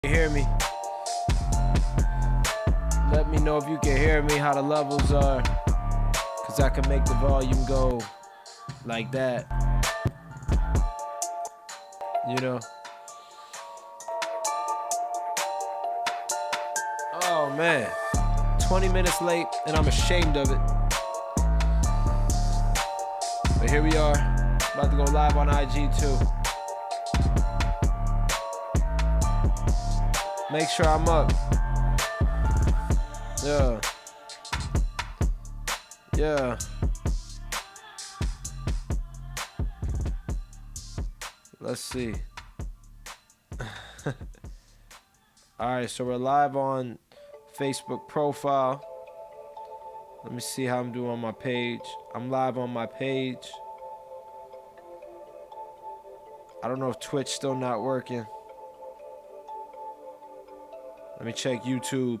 Hear me? Let me know if you can hear me, how the levels are, cause I can make the volume go like that, you know. Oh man, 20 minutes late and I'm ashamed of it, but here we are, about to go live on IG too. Make sure I'm up. Yeah. Let's see. Alright, so we're live on Facebook profile. Let me see how I'm doing on my page. I'm live on my page. I don't know if Twitch still not working. Let me check YouTube.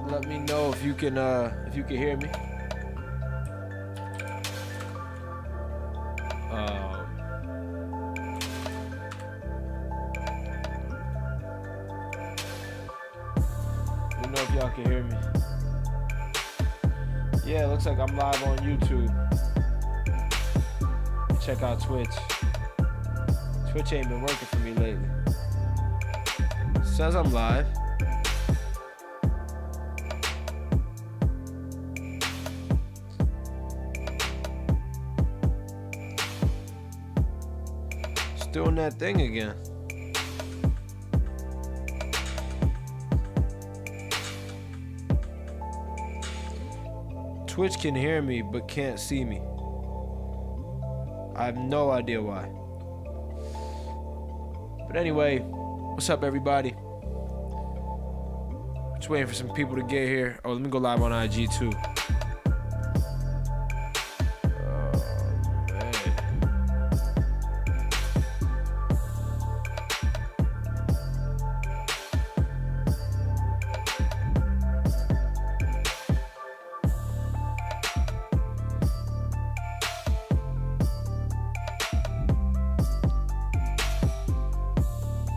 Let me know if you can hear me. Let me know if y'all can hear me. Yeah, it looks like I'm live on YouTube. Check out Twitch. Twitch ain't been working for me lately. Says I'm live. It's doing that thing again. Twitch can hear me but can't see me. I have no idea why. But anyway, what's up everybody? Just waiting for some people to get here. Oh, let me go live on IG too.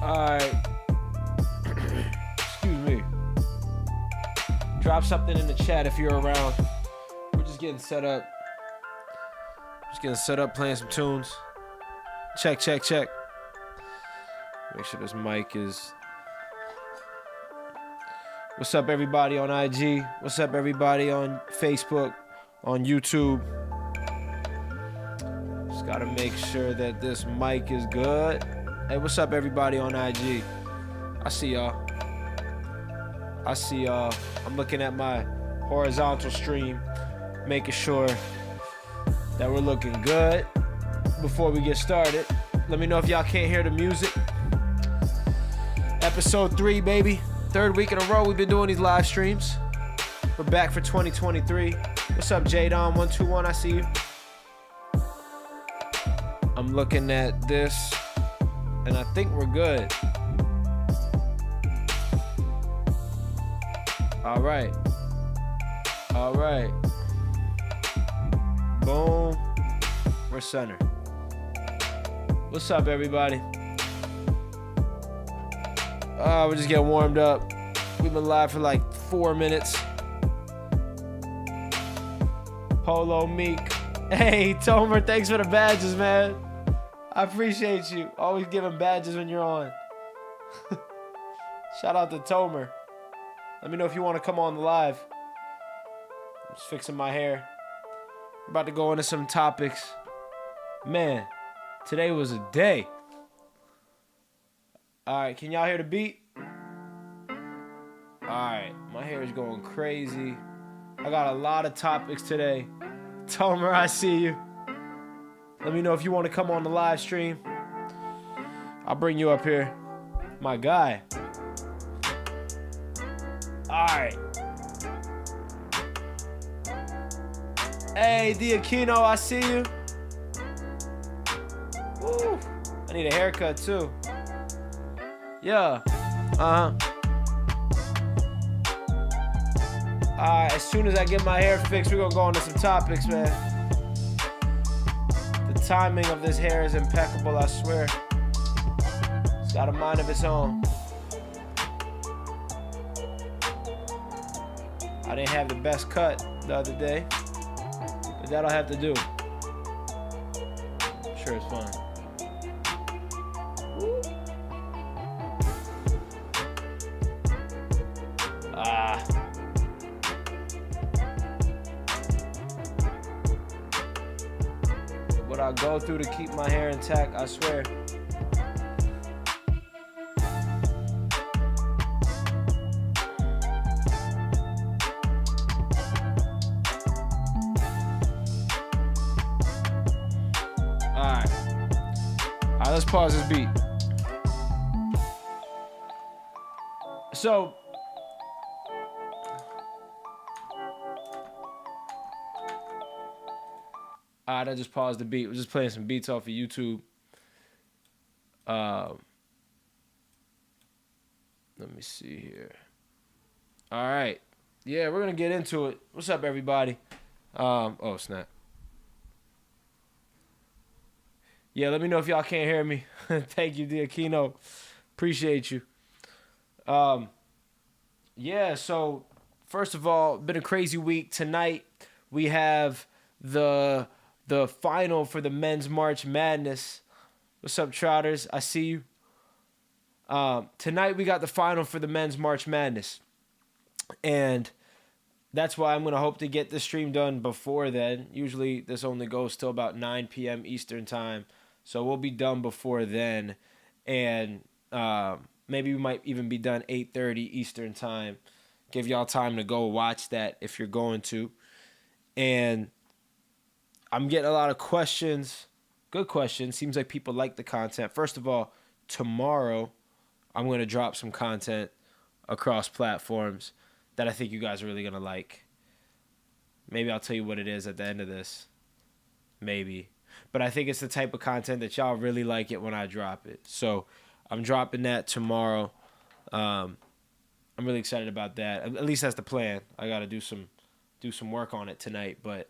Alright. Excuse me. Drop something in the chat if you're around. We're just getting set up. Playing some tunes. Check. Make sure this mic is... What's up everybody on IG? What's up everybody on Facebook? On YouTube? Just gotta make sure that this mic is good. Hey, what's up everybody on IG? I see y'all. I'm looking at my horizontal stream, making sure that we're looking good before we get started. Let me know if y'all can't hear the music. Episode 3, baby. 3rd week in a row we've been doing these live streams. We're back for 2023. What's up, Jadon121? I see you. I'm looking at this. And I think we're good. All right. Boom. We're center. What's up, everybody? We're just getting warmed up. We've been live for like 4 minutes. Polo Meek. Hey, Tomer, thanks for the badges, man. I appreciate you. Always giving badges when you're on. Shout out to Tomer. Let me know if you want to come on the live. I'm just fixing my hair. We're about to go into some topics. Man, today was a day. Alright, can y'all hear the beat? Alright, my hair is going crazy. I got a lot of topics today. Tomer, I see you. Let me know if you want to come on the live stream. I'll bring you up here. My guy. Alright. Hey, Diakino, I see you. Woo. I need a haircut too. Yeah. Alright, as soon as I get my hair fixed, we're gonna go into some topics, man. The timing of this hair is impeccable, I swear. Got a mind of its own. I didn't have the best cut the other day, but that'll have to do. I'm sure it's fun. What I go through to keep my hair intact, I swear. Alright, let's pause this beat. So, alright, I just paused the beat. We're just playing some beats off of YouTube. Let me see here. Alright. Yeah, we're gonna get into it. What's up, everybody? Oh, snap. Yeah, let me know if y'all can't hear me. Thank you, Diakino. Appreciate you. Yeah, so first of all, been a crazy week. Tonight we have the final for the men's March Madness. What's up, Trouters? I see you. Tonight we got the final for the men's March Madness. And that's why I'm going to hope to get the stream done before then. Usually this only goes till about 9 p.m. Eastern time. So we'll be done before then. And maybe we might even be done 8:30 Eastern time. Give y'all time to go watch that if you're going to. And I'm getting a lot of questions. Good questions. Seems like people like the content. First of all, tomorrow I'm going to drop some content across platforms that I think you guys are really going to like. Maybe I'll tell you what it is at the end of this. Maybe. But I think it's the type of content that y'all really like it when I drop it. So I'm dropping that tomorrow. I'm really excited about that. At least that's the plan. I got to do some work on it tonight. But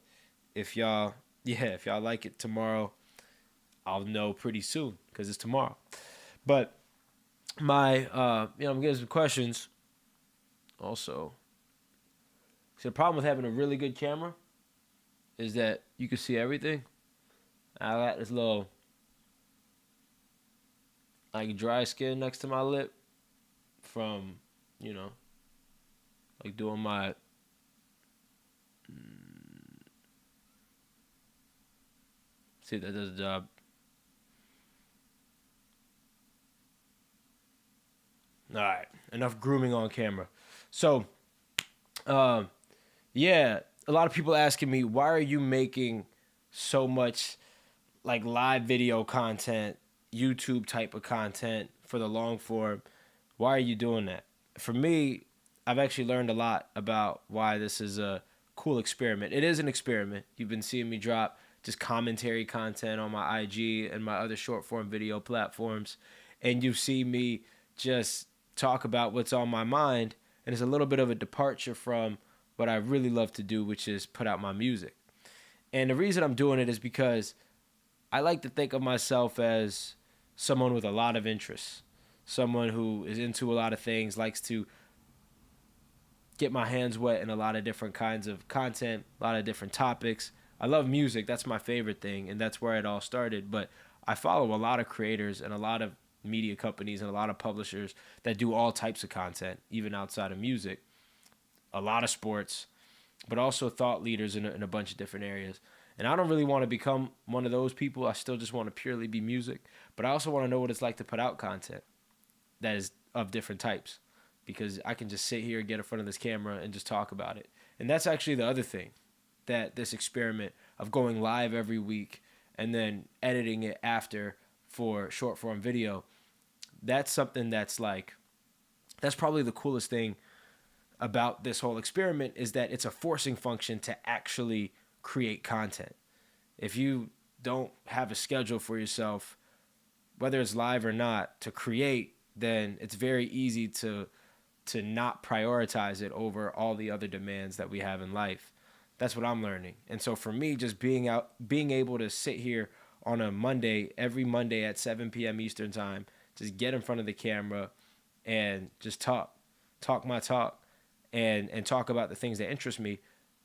if y'all like it tomorrow, I'll know pretty soon because it's tomorrow. But I'm getting some questions. Also, see, the problem with having a really good camera is that you can see everything. I got this little like dry skin next to my lip from, like doing my see if that does the job. All right, enough grooming on camera. So, yeah, a lot of people asking me, why are you making so much like live video content, YouTube type of content for the long form? Why are you doing that? For me, I've actually learned a lot about why this is a cool experiment. It is an experiment. You've been seeing me drop just commentary content on my IG and my other short form video platforms, and you see me just talk about what's on my mind, and it's a little bit of a departure from what I really love to do, which is put out my music. And the reason I'm doing it is because I like to think of myself as someone with a lot of interests, someone who is into a lot of things, likes to get my hands wet in a lot of different kinds of content, a lot of different topics. I love music. That's my favorite thing, and that's where it all started. But I follow a lot of creators and a lot of media companies and a lot of publishers that do all types of content, even outside of music, a lot of sports, but also thought leaders in a bunch of different areas. And I don't really want to become one of those people. I still just want to purely be music, but I also want to know what it's like to put out content that is of different types, because I can just sit here, get in front of this camera, and just talk about it. And that's actually the other thing, that this experiment of going live every week and then editing it after for short form video, that's something that's probably the coolest thing about this whole experiment, is that it's a forcing function to actually create content. If you don't have a schedule for yourself, whether it's live or not, to create, then it's very easy to not prioritize it over all the other demands that we have in life. That's what I'm learning. And so for me, just being able to sit here on a Monday, every Monday at 7 p.m. Eastern time, just get in front of the camera and just talk my talk, and talk about the things that interest me.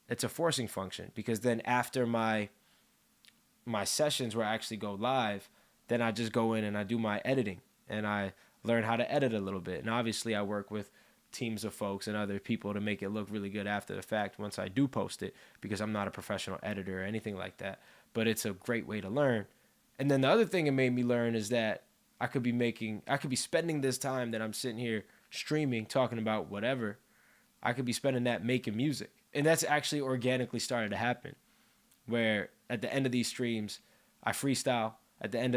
It's a forcing function, because then after my sessions where I actually go live, then I just go in and I do my editing and I learn how to edit a little bit. And obviously I work with teams of folks and other people to make it look really good after the fact once I do post it, because I'm not a professional editor or anything like that. But it's a great way to learn. And then the other thing it made me learn is that I could be spending this time that I'm sitting here streaming, talking about whatever. I could be spending that making music. And that's actually organically started to happen, where at the end of these streams, I freestyle. At the end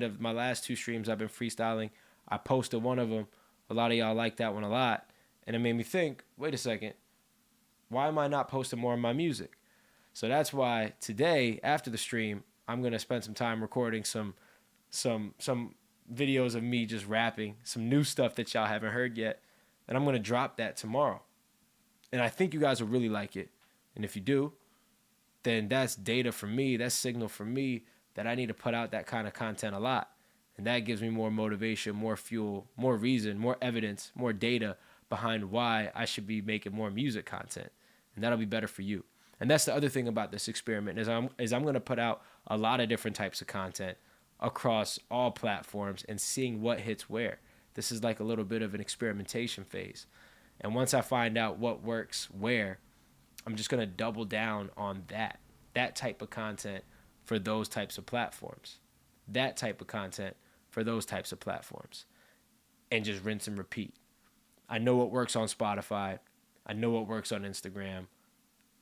of my last 2 streams, I've been freestyling. I posted one of them. A lot of y'all like that one a lot. And it made me think, wait a second, why am I not posting more of my music? So that's why today, after the stream, I'm going to spend some time recording some videos of me just rapping, some new stuff that y'all haven't heard yet. And I'm going to drop that tomorrow. And I think you guys will really like it. And if you do, then that's data for me, that's signal for me that I need to put out that kind of content a lot. And that gives me more motivation, more fuel, more reason, more evidence, more data behind why I should be making more music content. And that'll be better for you. And that's the other thing about this experiment is I'm going to put out a lot of different types of content across all platforms and seeing what hits where. This is like a little bit of an experimentation phase. And once I find out what works where, I'm just going to double down on that type of content for those types of platforms, that type of content for those types of platforms, and just rinse and repeat. I know what works on Spotify. I know what works on Instagram.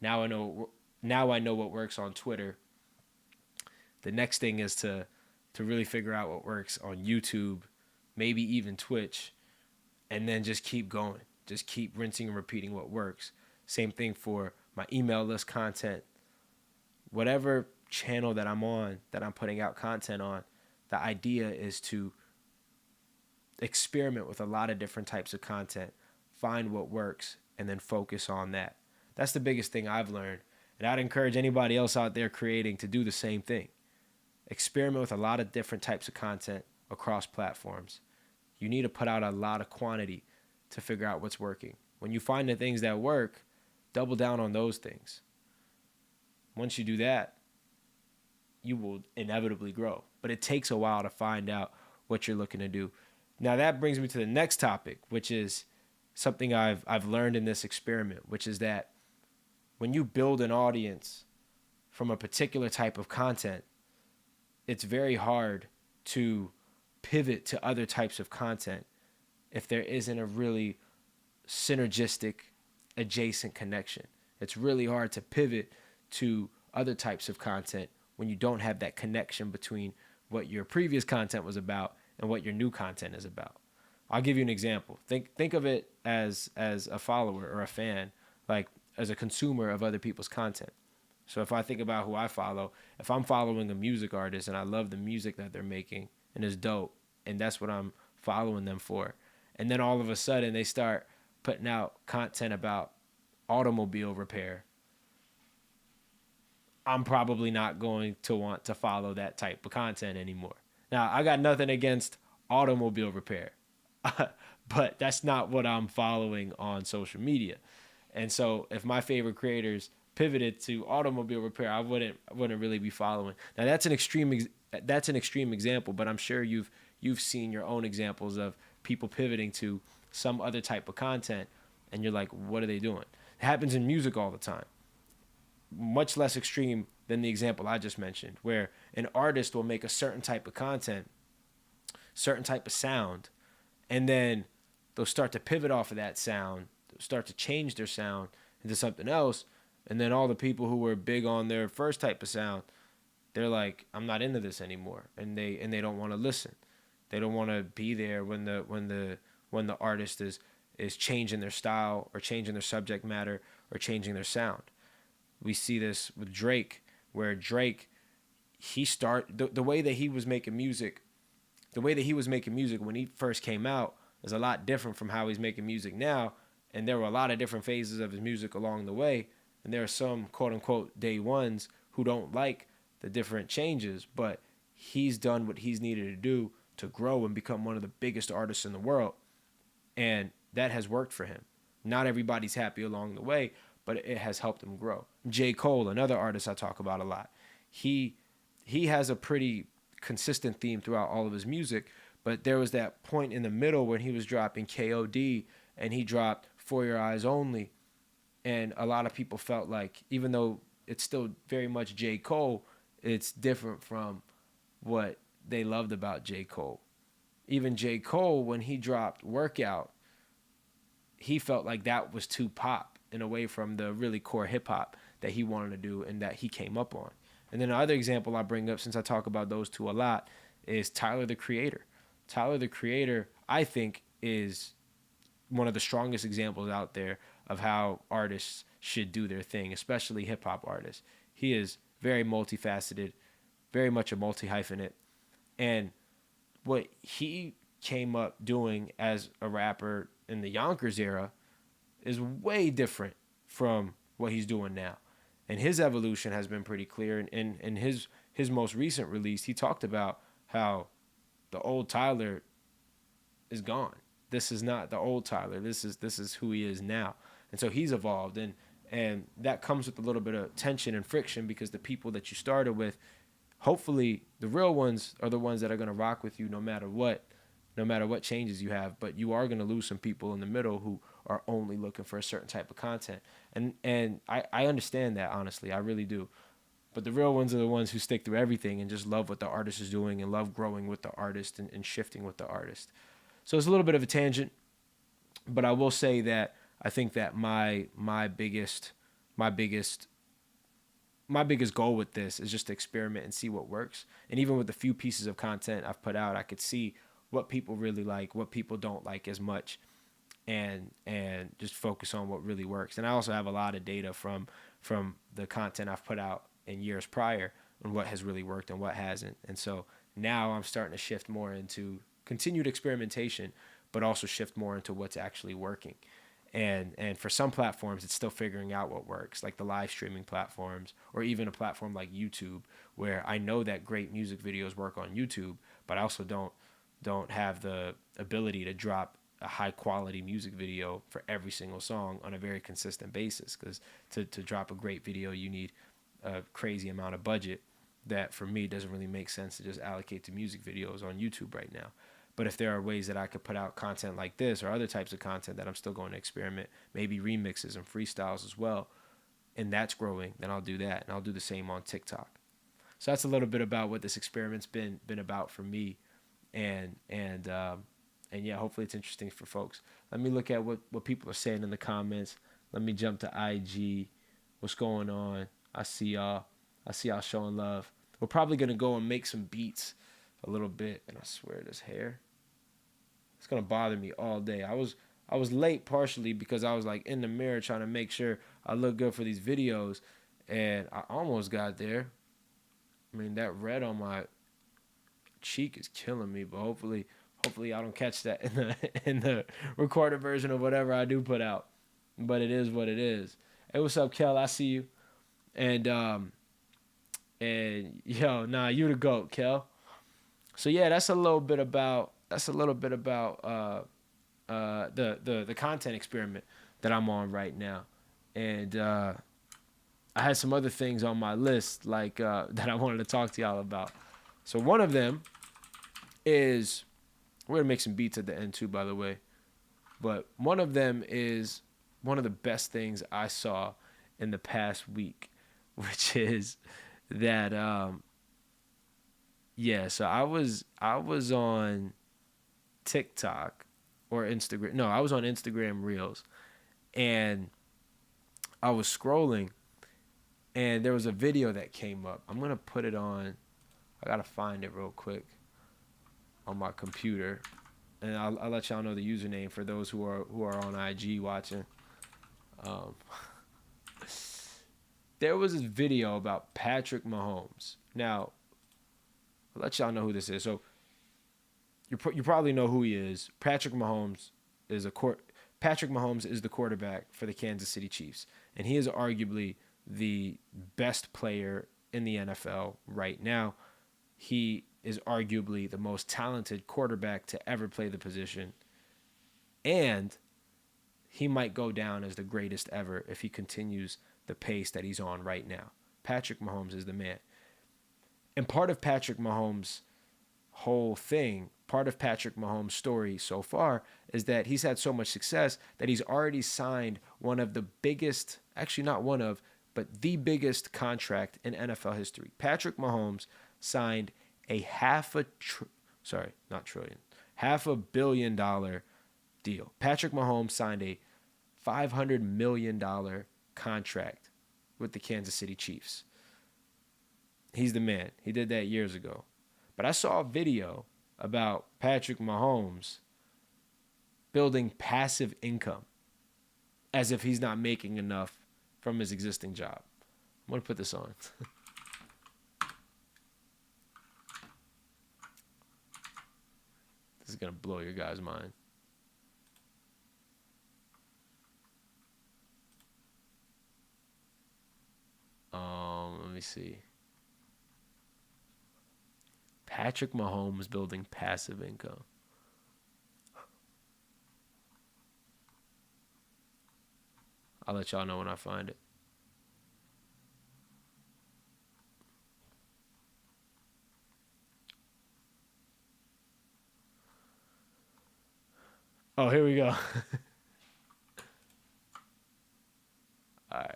Now I know what works on Twitter. The next thing is to really figure out what works on YouTube, maybe even Twitch, and then just keep going. Just keep rinsing and repeating what works. Same thing for my email list content. Whatever channel that I'm on, that I'm putting out content on, the idea is to experiment with a lot of different types of content, find what works, and then focus on that. That's the biggest thing I've learned. And I'd encourage anybody else out there creating to do the same thing. Experiment with a lot of different types of content across platforms. You need to put out a lot of quantity to figure out what's working. When you find the things that work, double down on those things. Once you do that, you will inevitably grow. But it takes a while to find out what you're looking to do. Now that brings me to the next topic, which is something I've learned in this experiment, which is that when you build an audience from a particular type of content, it's very hard to pivot to other types of content if there isn't a really synergistic adjacent connection. It's really hard to pivot to other types of content when you don't have that connection between what your previous content was about and what your new content is about. I'll give you an example. Think of it as a follower or a fan, like as a consumer of other people's content. So if I think about who I follow, if I'm following a music artist and I love the music that they're making and it's dope, and that's what I'm following them for, and then all of a sudden they start putting out content about automobile repair, I'm probably not going to want to follow that type of content anymore. Now, I got nothing against automobile repair, but that's not what I'm following on social media. And so if my favorite creators pivoted to automobile repair, I wouldn't really be following. Now, that's an extreme example, but I'm sure you've seen your own examples of people pivoting to some other type of content, and you're like, what are they doing? It happens in music all the time. Much less extreme than the example I just mentioned, where an artist will make a certain type of content, certain type of sound, and then they'll start to pivot off of that sound, they'll start to change their sound into something else, and then all the people who were big on their first type of sound, they're like, I'm not into this anymore, and they don't want to listen. They don't want to be there when the artist is changing their style or changing their subject matter or changing their sound. We see this with Drake, where Drake, the way that he was making music when he first came out is a lot different from how he's making music now. And there were a lot of different phases of his music along the way. And there are some quote unquote day ones who don't like the different changes, but he's done what he's needed to do to grow and become one of the biggest artists in the world. And that has worked for him. Not everybody's happy along the way, but it has helped him grow. J. Cole, another artist I talk about a lot, he has a pretty consistent theme throughout all of his music, but there was that point in the middle when he was dropping KOD and he dropped For Your Eyes Only, and a lot of people felt like, even though it's still very much J. Cole, it's different from what they loved about J. Cole. Even J. Cole, when he dropped Workout, he felt like that was too pop and away from the really core hip hop that he wanted to do and that he came up on. And then another example I bring up, since I talk about those two a lot, is Tyler, the Creator. Tyler, the Creator, I think, is one of the strongest examples out there of how artists should do their thing, especially hip hop artists. He is very multifaceted, very much a multi-hyphenate. And what he came up doing as a rapper in the Yonkers era is way different from what he's doing now. And his evolution has been pretty clear. And in his most recent release, he talked about how the old Tyler is gone. This is not the old Tyler. This is who he is now. And so he's evolved. And that comes with a little bit of tension and friction, because the people that you started with, hopefully the real ones are the ones that are going to rock with you no matter what changes you have. But you are going to lose some people in the middle who are only looking for a certain type of content. And I understand that, honestly. I really do. But the real ones are the ones who stick through everything and just love what the artist is doing and love growing with the artist and shifting with the artist. So it's a little bit of a tangent, but I will say that I think that my biggest goal with this is just to experiment and see what works. And even with the few pieces of content I've put out, I could see what people really like, what people don't like as much, and just focus on what really works. And I also have a lot of data from the content I've put out in years prior on what has really worked and what hasn't. And so now I'm starting to shift more into continued experimentation, but also shift more into what's actually working. And for some platforms, it's still figuring out what works, like the live streaming platforms, or even a platform like YouTube, where I know that great music videos work on YouTube, but I also don't have the ability to drop a high quality music video for every single song on a very consistent basis, because to drop a great video, you need a crazy amount of budget that for me doesn't really make sense to just allocate to music videos on YouTube right now. But if there are ways that I could put out content like this or other types of content that I'm still going to experiment, maybe remixes and freestyles as well, and that's growing, then I'll do that. And I'll do the same on TikTok. So that's a little bit about what this experiment's been about for me. And yeah, hopefully it's interesting for folks. Let me look at what people are saying in the comments. Let me jump to IG. What's going on? I see y'all showing love. We're probably going to go and make some beats a little bit. And I swear this hair, it's going to bother me all day. I was late partially because I was like in the mirror trying to make sure I look good for these videos. And I almost got there. I mean, that red on my cheek is killing me, but hopefully I don't catch that in the recorded version of whatever I do put out. But it is what it is. Hey, what's up, Kel? I see you. And yo, nah, you the GOAT, Kel. So yeah, that's a little bit about the content experiment that I'm on right now. And I had some other things on my list like that I wanted to talk to y'all about. So one of them is, we're gonna make some beats at the end too, by the way. But one of them is one of the best things I saw in the past week, which is that so I was on TikTok or Instagram. No, I was on Instagram Reels, and I was scrolling, and there was a video that came up. I'm gonna put it on. I gotta find it real quick on my computer, and I'll let y'all know the username for those who are on IG watching. There was this video about Patrick Mahomes. Now, I'll let y'all know who this is. So you probably know who he is. Patrick Mahomes is the quarterback for the Kansas City Chiefs, and he is arguably the best player in the NFL right now. He is arguably the most talented quarterback to ever play the position. And he might go down as the greatest ever if he continues the pace that he's on right now. Patrick Mahomes is the man. And part of Patrick Mahomes' whole thing, part of Patrick Mahomes' story so far is that he's had so much success that he's already signed one of the biggest, actually not one of, but the biggest contract in NFL history. Patrick Mahomes signed a $500 million deal. Patrick Mahomes signed a $500 million contract with the Kansas City Chiefs. He's the man. He did that years ago. But I saw a video about Patrick Mahomes building passive income as if he's not making enough from his existing job. I'm going to put this on. This is going to blow your guys' mind. Let me see. Patrick Mahomes building passive income. I'll let y'all know when I find it. Oh, here we go. All right.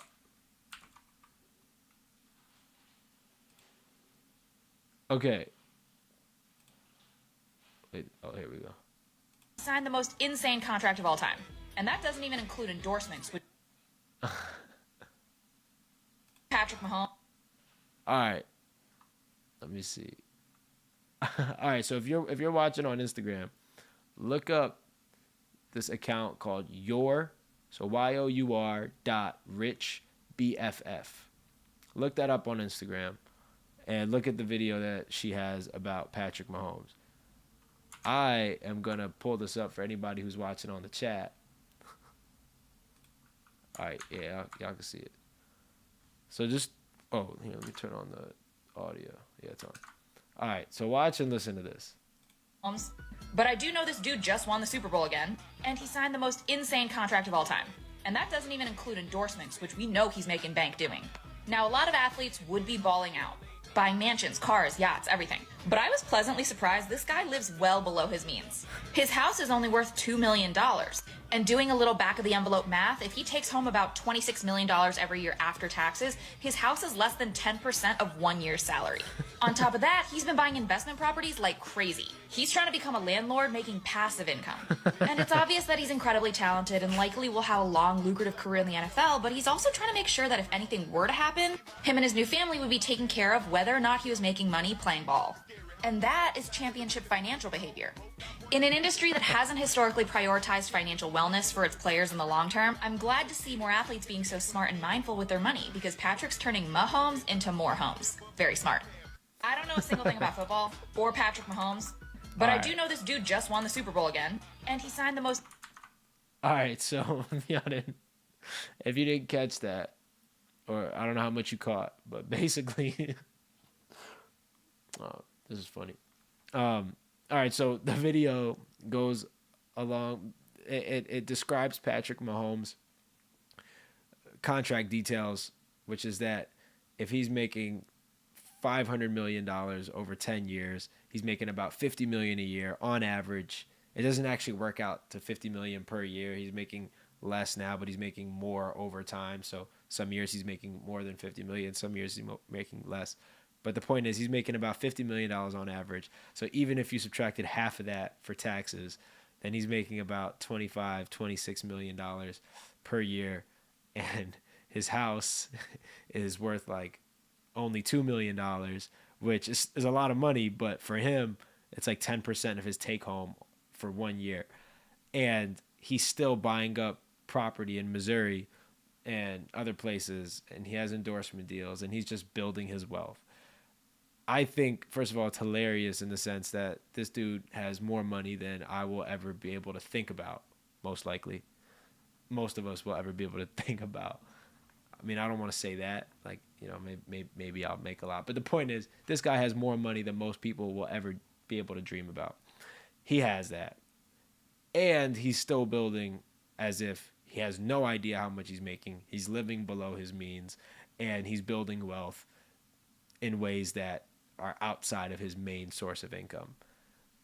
Okay. Wait, oh, here we go. Signed the most insane contract of all time. And that doesn't even include endorsements with Patrick Mahomes. All right. Let me see. All right, so if you're watching on Instagram, look up this account called YOUR.RichBFF. Look that up on Instagram and look at the video that she has about Patrick Mahomes. I am going to pull this up for anybody who's watching on the chat. All right, yeah, y'all can see it. So just, oh, here, let me turn on the audio. Yeah, it's on. All right, so watch and listen to this. But I do know this dude just won the Super Bowl again, and he signed the most insane contract of all time. And that doesn't even include endorsements, which we know he's making bank doing. Now, a lot of athletes would be balling out, buying mansions, cars, yachts, everything. But I was pleasantly surprised this guy lives well below his means. His house is only worth $2 million. And doing a little back of the envelope math, if he takes home about $26 million every year after taxes, his house is less than 10% of 1 year's salary. On top of that, he's been buying investment properties like crazy. He's trying to become a landlord making passive income. And it's obvious that he's incredibly talented and likely will have a long, lucrative career in the NFL, but he's also trying to make sure that if anything were to happen, him and his new family would be taken care of whether or not he was making money playing ball. And that is championship financial behavior. In an industry that hasn't historically prioritized financial wellness for its players in the long term, I'm glad to see more athletes being so smart and mindful with their money because Patrick's turning Mahomes into more homes. Very smart. I don't know a single thing about football or Patrick Mahomes, but I do know this dude just won the Super Bowl again, and he signed the most... All right, so if you didn't catch that, or I don't know how much you caught, but basically... oh, this is funny. All right, so the video goes along. It describes Patrick Mahomes' contract details, which is that if he's making $500 million over 10 years, he's making about $50 million a year on average. It doesn't actually work out to $50 million per year. He's making less now, but he's making more over time. So some years he's making more than $50 million. Some years he's making less. But the point is he's making about $50 million on average. So even if you subtracted half of that for taxes, then he's making about $26 million per year. And his house is worth like only $2 million, which is a lot of money. But for him, it's like 10% of his take home for 1 year. And he's still buying up property in Missouri and other places. And he has endorsement deals and he's just building his wealth. I think, first of all, it's hilarious in the sense that this dude has more money than I will ever be able to think about, most likely. Most of us will ever be able to think about. I mean, I don't want to say that. Like, maybe I'll make a lot. But the point is, this guy has more money than most people will ever be able to dream about. He has that. And he's still building as if he has no idea how much he's making. He's living below his means, and he's building wealth in ways that are outside of his main source of income.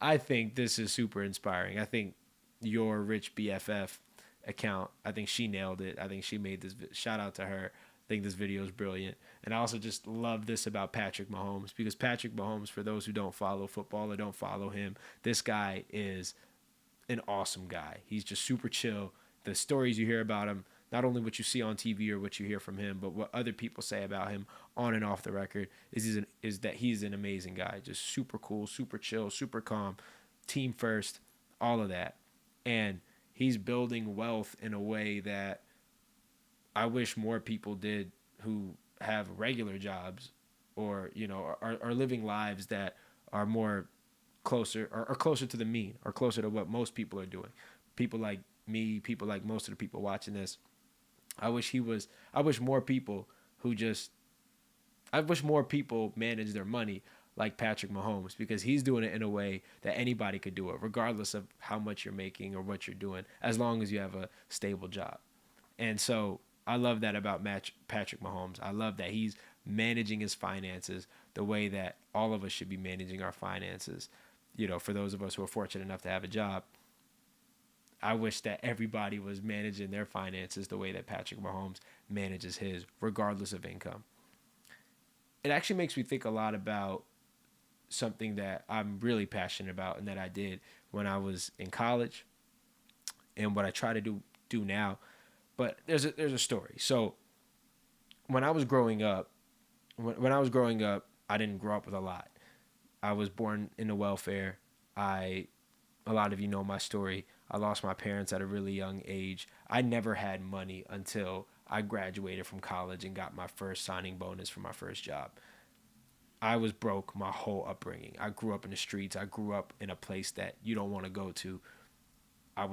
I think this is super inspiring. I think your Rich BFF account, I think she nailed it. I think she made this. Shout out to her. I think this video is brilliant. And I also just love this about Patrick Mahomes, because Patrick Mahomes, for those who don't follow football or don't follow him, this guy is an awesome guy. He's just super chill. The stories you hear about him, not only what you see on TV or what you hear from him, but what other people say about him on and off the record, is that he's an amazing guy. Just super cool, super chill, super calm, team first, all of that. And he's building wealth in a way that I wish more people did, who have regular jobs or, are living lives that are more closer or closer to the mean, or closer to what most people are doing. People like me, people like most of the people watching this. I wish more people manage their money like Patrick Mahomes, because he's doing it in a way that anybody could do it, regardless of how much you're making or what you're doing, as long as you have a stable job. And so I love that about Patrick Mahomes. I love that he's managing his finances the way that all of us should be managing our finances. For those of us who are fortunate enough to have a job, I wish that everybody was managing their finances the way that Patrick Mahomes manages his, regardless of income. It actually makes me think a lot about something that I'm really passionate about, and that I did when I was in college, and what I try to do now. But there's a story. So when I was growing up, I didn't grow up with a lot. I was born into welfare. A lot of you know my story. I lost my parents at a really young age. I never had money until I graduated from college and got my first signing bonus for my first job. I was broke my whole upbringing. I grew up in the streets. I grew up in a place that you don't want to go to. I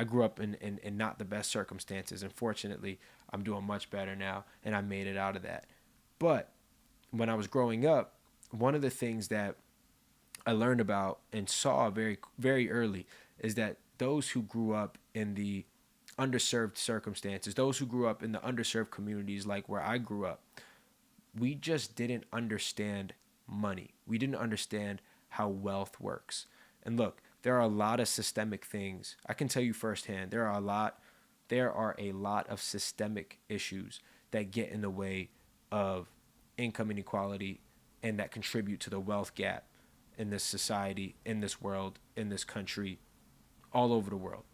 grew up in not the best circumstances. And fortunately, I'm doing much better now, and I made it out of that. But when I was growing up, one of the things that I learned about and saw very, very early is that those who grew up in the underserved circumstances, those who grew up in the underserved communities like where I grew up, we just didn't understand money. We didn't understand how wealth works. And look, there are a lot of systemic things. I can tell you firsthand, there are a lot of systemic issues that get in the way of income inequality and that contribute to the wealth gap in this society, in this world, in this country, all over the world.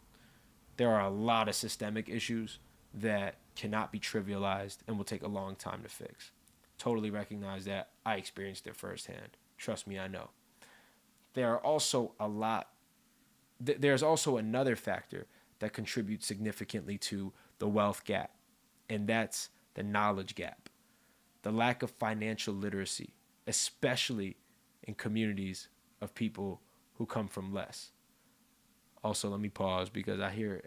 There are a lot of systemic issues that cannot be trivialized and will take a long time to fix. Totally recognize that. I experienced it firsthand. Trust me, I know. There's also another factor that contributes significantly to the wealth gap, and that's the knowledge gap. The lack of financial literacy, especially in communities of people who come from less. Also, let me pause because I hear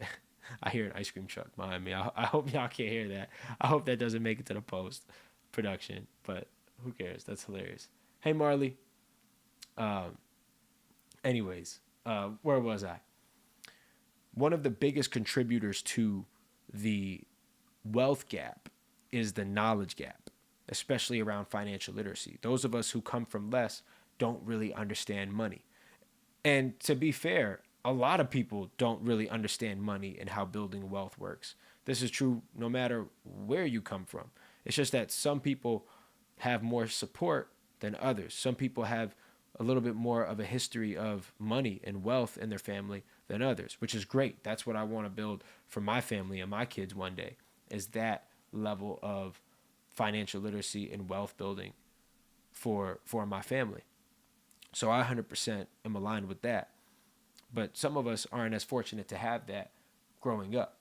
an ice cream truck behind me. I hope y'all can't hear that. I hope that doesn't make it to the post production, but who cares? That's hilarious. Hey, Marley. Anyways, where was I? One of the biggest contributors to the wealth gap is the knowledge gap, especially around financial literacy. Those of us who come from less don't really understand money. And to be fair, a lot of people don't really understand money and how building wealth works. This is true no matter where you come from. It's just that some people have more support than others. Some people have a little bit more of a history of money and wealth in their family than others, which is great. That's what I want to build for my family and my kids one day, is that level of financial literacy and wealth building for my family. So I 100% am aligned with that. But some of us aren't as fortunate to have that growing up.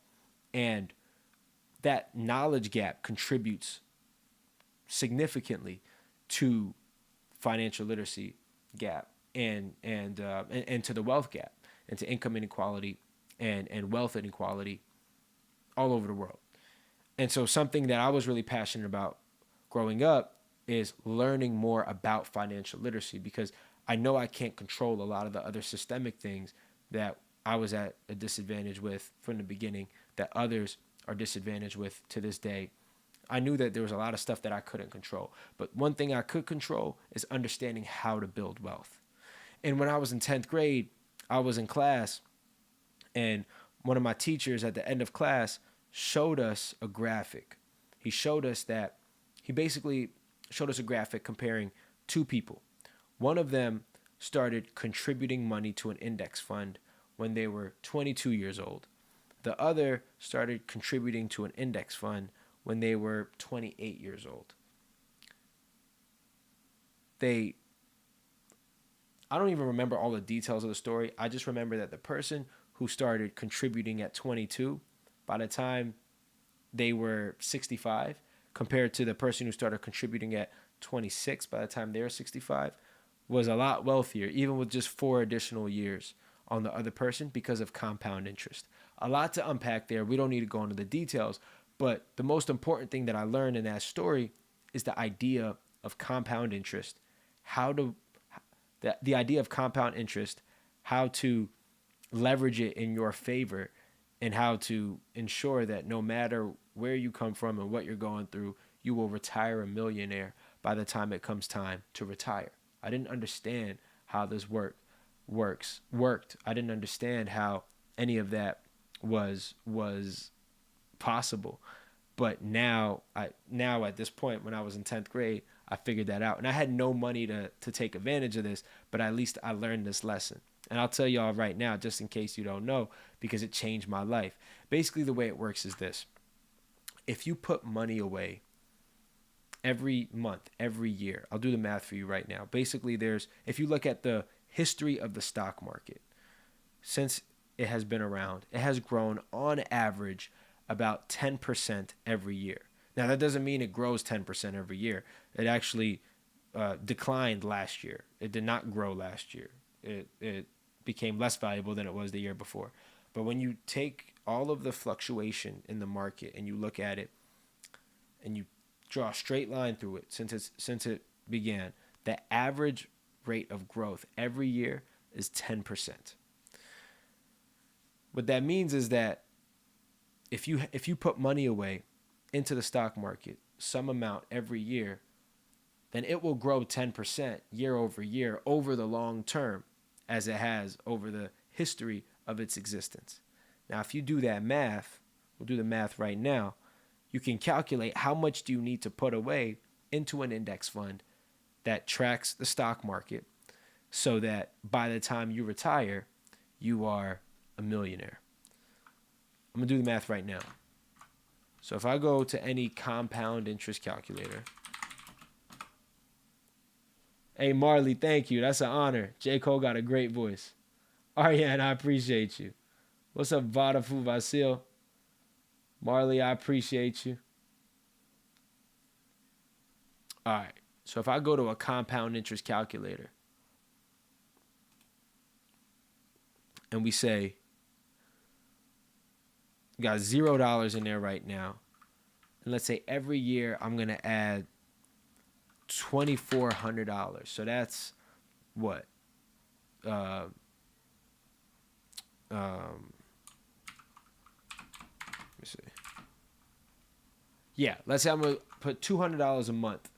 And that knowledge gap contributes significantly to financial literacy gap and to the wealth gap and to income inequality and wealth inequality all over the world. And so something that I was really passionate about growing up is learning more about financial literacy, because I know I can't control a lot of the other systemic things that I was at a disadvantage with from the beginning, that others are disadvantaged with to this day. I knew that there was a lot of stuff that I couldn't control. But one thing I could control is understanding how to build wealth. And when I was in 10th grade, I was in class, and one of my teachers at the end of class showed us a graphic. He showed us that he basically showed us a graphic comparing two people. One of them started contributing money to an index fund when they were 22 years old. The other started contributing to an index fund when they were 28 years old. I don't even remember all the details of the story. I just remember that the person who started contributing at 22, by the time they were 65, compared to the person who started contributing at 26 by the time they were 65, was a lot wealthier, even with just 4 additional years on the other person, because of compound interest. A lot to unpack there. We don't need to go into the details, but the most important thing that I learned in that story is the idea of compound interest, the idea of compound interest, how to leverage it in your favor, and how to ensure that no matter where you come from and what you're going through, you will retire a millionaire by the time it comes time to retire. I didn't understand how this worked. I didn't understand how any of that was possible. But now at this point, when I was in 10th grade, I figured that out. And I had no money to take advantage of this, but at least I learned this lesson. And I'll tell y'all right now, just in case you don't know, because it changed my life. Basically, the way it works is this. If you put money away every month, every year, I'll do the math for you right now. Basically, if you look at the history of the stock market, since it has been around, it has grown on average about 10% every year. Now, that doesn't mean it grows 10% every year. It actually declined last year. It did not grow last year. It became less valuable than it was the year before. But when you take all of the fluctuation in the market and you look at it and you draw a straight line through it since it began, the average rate of growth every year is 10%. What that means is that if you put money away into the stock market, some amount every year, then it will grow 10% year over year over the long term, as it has over the history of its existence. Now, if you do that math, we'll do the math right now, you can calculate how much do you need to put away into an index fund that tracks the stock market so that by the time you retire, you are a millionaire. I'm going to do the math right now. So if I go to any compound interest calculator. Hey, Marley, thank you. That's an honor. J. Cole got a great voice. Ariane, I appreciate you. What's up, Vadafu Vasil? Marley, I appreciate you. All right. So if I go to a compound interest calculator and we say, got $0 in there right now, and let's say every year I'm going to add $2,400. So that's what? Let me see. Yeah, let's say I'm going to put $200 a month.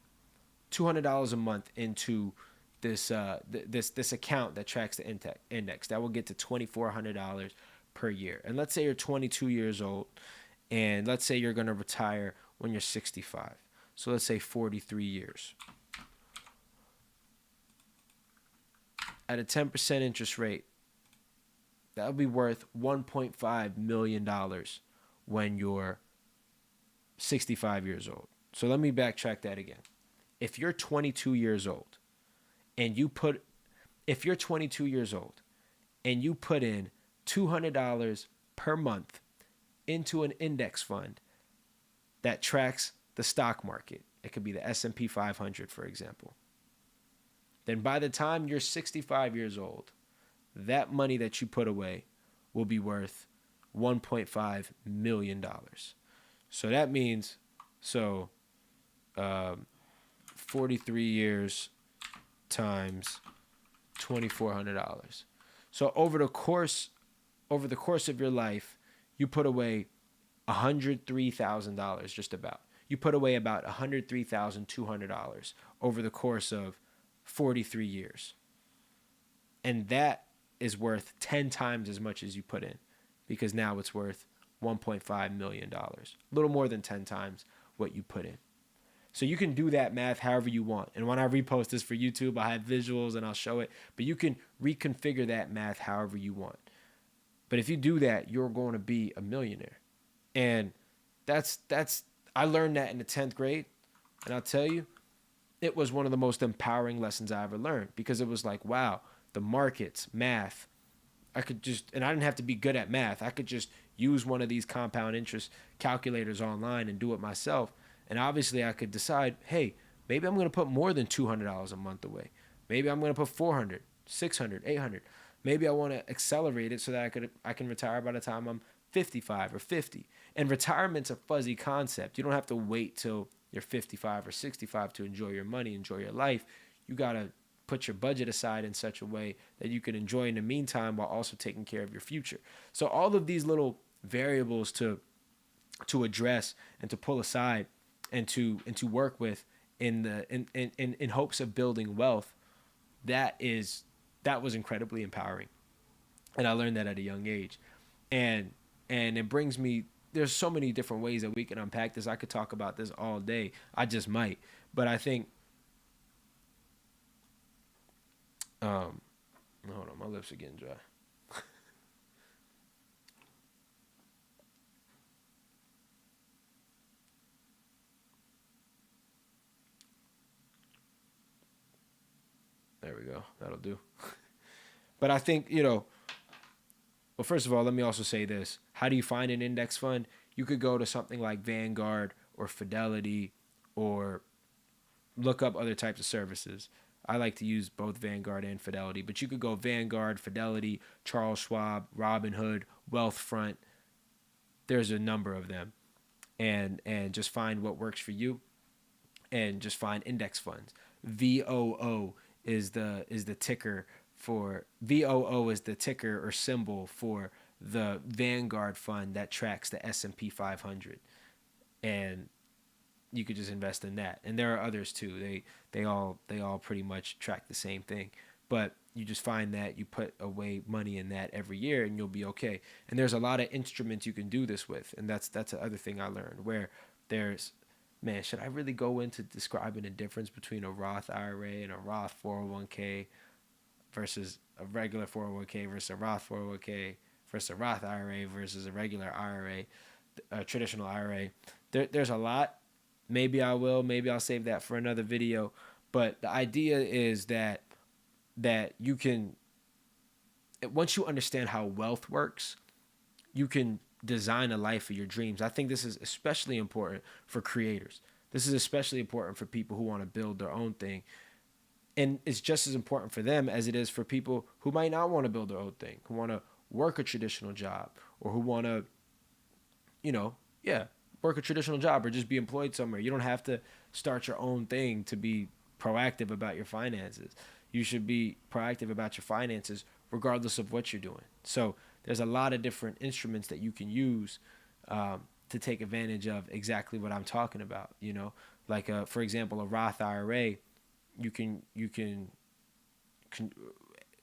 $200 a month into this this account that tracks the index. That will get to $2,400 per year. And let's say you're 22 years old, and let's say you're going to retire when you're 65. So let's say 43 years. At a 10% interest rate, that would be worth $1.5 million when you're 65 years old. So let me backtrack that again. If you're 22 years old and you put in $200 per month into an index fund that tracks the stock market, it could be the S&P 500, for example, then by the time you're 65 years old, that money that you put away will be worth $1.5 million. So that means, so 43 years times $2,400. So over the course of your life, you put away $103,000 just about. You put away about $103,200 over the course of 43 years. And that is worth 10 times as much as you put in, because now it's worth $1.5 million. A little more than 10 times what you put in. So you can do that math however you want. And when I repost this for YouTube, I have visuals and I'll show it. But you can reconfigure that math however you want. But if you do that, you're going to be a millionaire. And that's I learned that in the 10th grade. And I'll tell you, it was one of the most empowering lessons I ever learned, because it was like, wow, the markets, math, I could just, and I didn't have to be good at math. I could just use one of these compound interest calculators online and do it myself. And obviously I could decide, hey, maybe I'm going to put more than $200 a month away. Maybe I'm going to put 400, 600, 800. Maybe I want to accelerate it so that I can retire by the time I'm 55 or 50. And retirement's a fuzzy concept. You don't have to wait till you're 55 or 65 to enjoy your money, enjoy your life. You got to put your budget aside in such a way that you can enjoy in the meantime while also taking care of your future. So all of these little variables to address and to pull aside and to work with in hopes of building wealth, that was incredibly empowering. And I learned that at a young age. And it brings me, there's so many different ways that we can unpack this. I could talk about this all day. I just might. But I think hold on, my lips are getting dry. There we go. That'll do. But I think, well, first of all, let me also say this. How do you find an index fund? You could go to something like Vanguard or Fidelity, or look up other types of services. I like to use both Vanguard and Fidelity, but you could go Vanguard, Fidelity, Charles Schwab, Robinhood, Wealthfront. There's a number of them. And just find what works for you, and just find index funds. VOO is the ticker for VOO is the ticker or symbol for the Vanguard fund that tracks the S&P 500. And you could just invest in that. And there are others too. They all pretty much track the same thing. But you just find that you put away money in that every year and you'll be okay. And there's a lot of instruments you can do this with. And that's the other thing I learned, where there's, man, should I really go into describing the difference between a Roth IRA and a Roth 401k versus a regular 401k versus a Roth 401k versus a Roth IRA versus a regular IRA, a traditional IRA? There's a lot. Maybe I will. Maybe I'll save that for another video. But the idea is that you can, once you understand how wealth works, you can design a life of your dreams. I think this is especially important for creators. This is especially important for people who want to build their own thing. And it's just as important for them as it is for people who might not want to build their own thing, who want to work a traditional job, or who want to, work a traditional job or just be employed somewhere. You don't have to start your own thing to be proactive about your finances. You should be proactive about your finances regardless of what you're doing. So there's a lot of different instruments that you can use to take advantage of exactly what I'm talking about. Like for example, a Roth IRA. I'm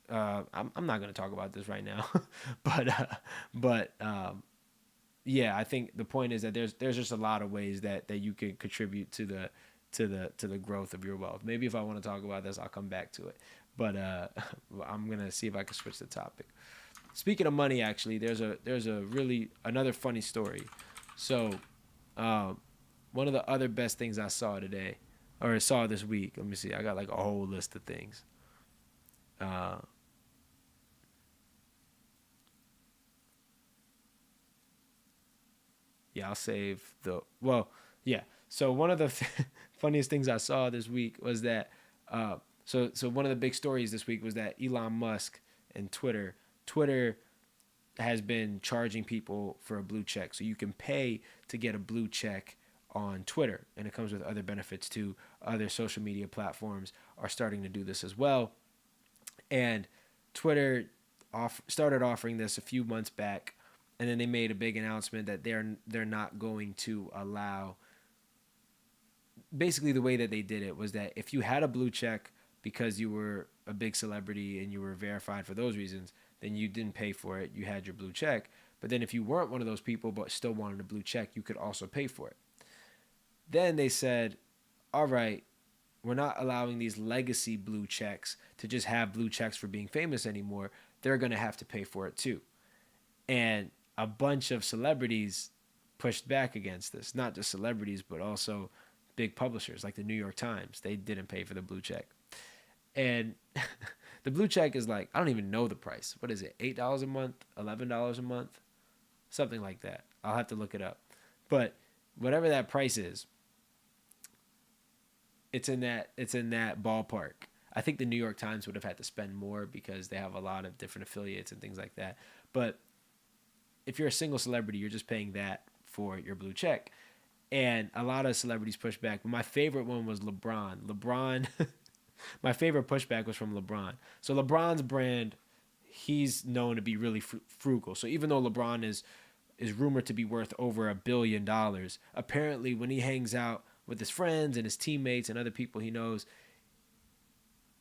not going to talk about this right now, but yeah, I think the point is that there's just a lot of ways that you can contribute to the growth of your wealth. Maybe if I want to talk about this, I'll come back to it. But I'm gonna see if I can switch the topic. Speaking of money, actually, there's another funny story. So, one of the other best things I saw today, or saw this week. Let me see. I got like a whole list of things. Yeah, I'll save the. Well, yeah. So one of the funniest things I saw this week was that. So one of the big stories this week was that Elon Musk and Twitter has been charging people for a blue check. So you can pay to get a blue check on Twitter, and it comes with other benefits too. Other social media platforms are starting to do this as well. And Twitter started offering this a few months back, and then they made a big announcement that they're not going to allow. Basically, the way that they did it was that if you had a blue check because you were a big celebrity and you were verified for those reasons, then you didn't pay for it. You had your blue check. But then if you weren't one of those people but still wanted a blue check, you could also pay for it. Then they said, all right, we're not allowing these legacy blue checks to just have blue checks for being famous anymore. They're going to have to pay for it too. And a bunch of celebrities pushed back against this. Not just celebrities, but also big publishers like the New York Times. They didn't pay for the blue check. And the blue check is like, I don't even know the price. What is it? $8 a month? $11 a month? Something like that. I'll have to look it up. But whatever that price is, it's in that ballpark. I think the New York Times would have had to spend more because they have a lot of different affiliates and things like that. But if you're a single celebrity, you're just paying that for your blue check. And a lot of celebrities push back. But my favorite one was LeBron. My favorite pushback was from LeBron. So LeBron's brand, he's known to be really frugal. So even though LeBron is rumored to be worth over $1 billion, apparently when he hangs out with his friends and his teammates and other people he knows,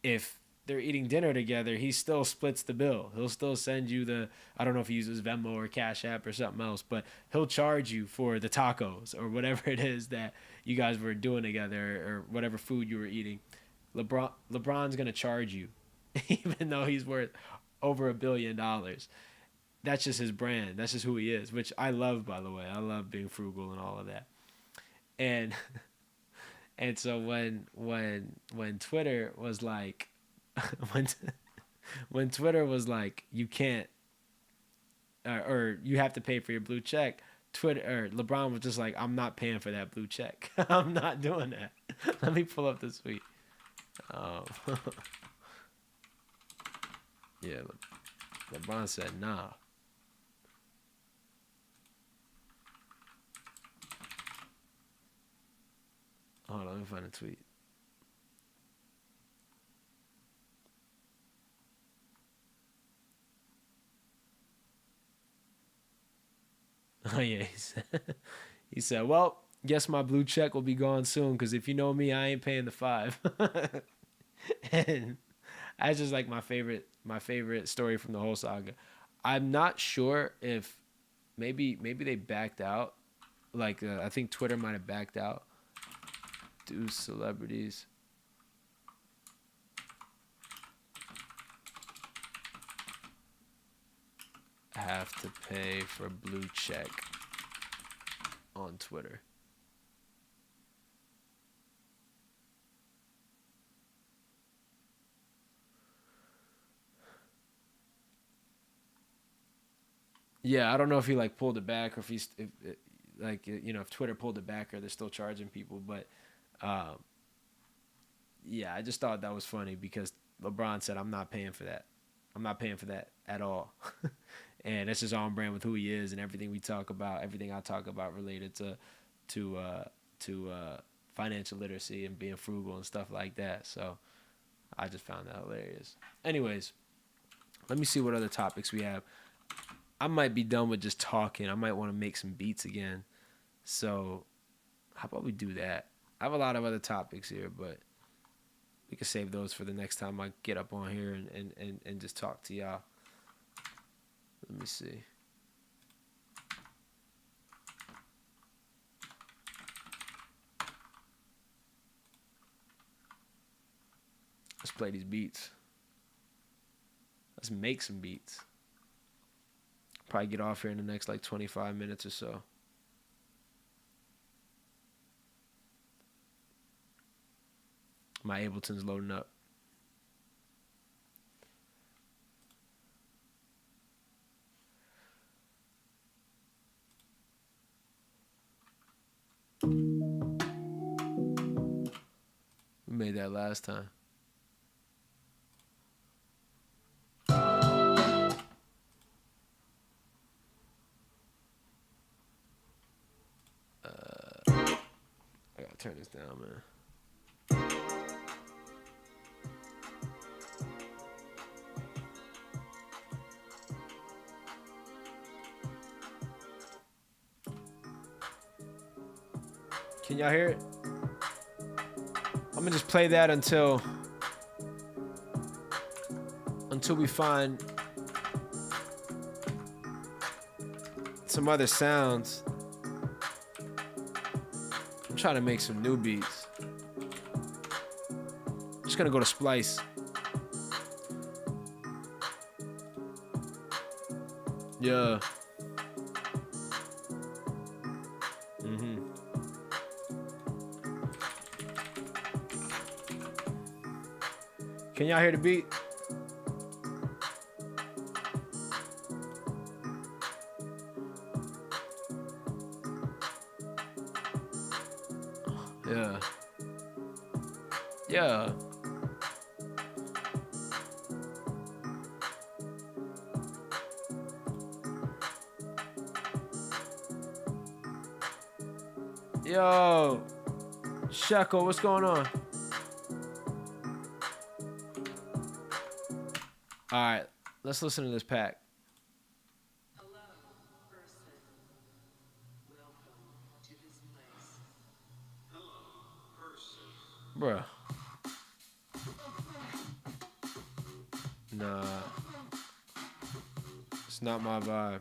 if they're eating dinner together, he still splits the bill. He'll still send you I don't know if he uses Venmo or Cash App or something else, but he'll charge you for the tacos or whatever it is that you guys were doing together or whatever food you were eating. LeBron's going to charge you, even though he's worth over $1 billion. That's just his brand. That's just who he is, which I love, by the way. I love being frugal and all of that. And so when Twitter was like, when Twitter was like, you can't, or you have to pay for your blue check, LeBron was just like, I'm not paying for that blue check. I'm not doing that. Let me pull up this tweet. Yeah, LeBron said, nah. Hold on, let me find a tweet. Oh yeah, he said, well, guess my blue check will be gone soon because if you know me, I ain't paying the $5. And that's just like my favorite story from the whole saga. I'm not sure if maybe they backed out. Like I think Twitter might have backed out. Do celebrities have to pay for blue check on Twitter? Yeah, I don't know if he like pulled it back or if he's if Twitter pulled it back or they're still charging people, but yeah, I just thought that was funny because LeBron said, I'm not paying for that. I'm not paying for that at all. And that's just on brand with who he is and everything we talk about, everything I talk about related to financial literacy and being frugal and stuff like that. So I just found that hilarious. Anyways, let me see what other topics we have. I might be done with just talking. I might want to make some beats again. So how about we do that? I have a lot of other topics here, but we can save those for the next time I get up on here and just talk to y'all. Let me see. Let's play these beats. Let's make some beats. Probably get off here in the next like 25 minutes or so. My Ableton's loading up. We made that last time. turn this down, man. Can y'all hear it? I'm gonna just play that until we find some other sounds. I'm trying to make some new beats. Just gonna go to Splice. Yeah. Can y'all hear the beat? Yeah. Yeah. Yo. Shekel, what's going on? All right, let's listen to this pack. Hello, person. Welcome to this place. Hello, person. Bruh. Nah. It's not my vibe.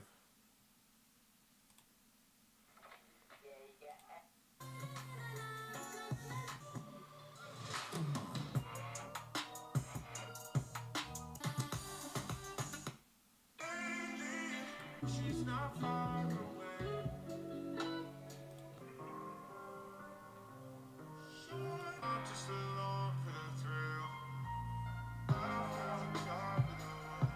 She's not far away. I'm just along for the thrill. I found the top of the world.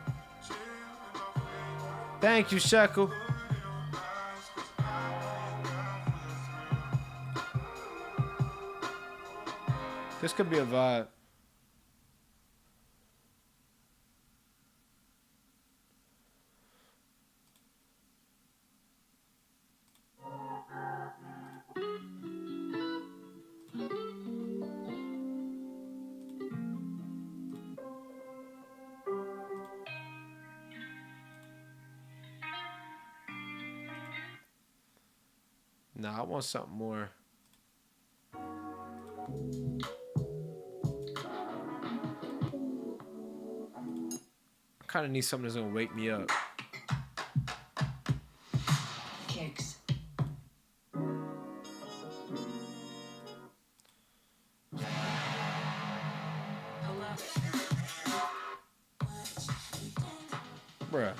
Chilling off me. Thank you, Shekel. Put it on ice, 'cause I came down for the thrill. This could be a vibe. Nah, I want something more. I kind of need something that's gonna wake me up. Kicks. Hello. Bruh.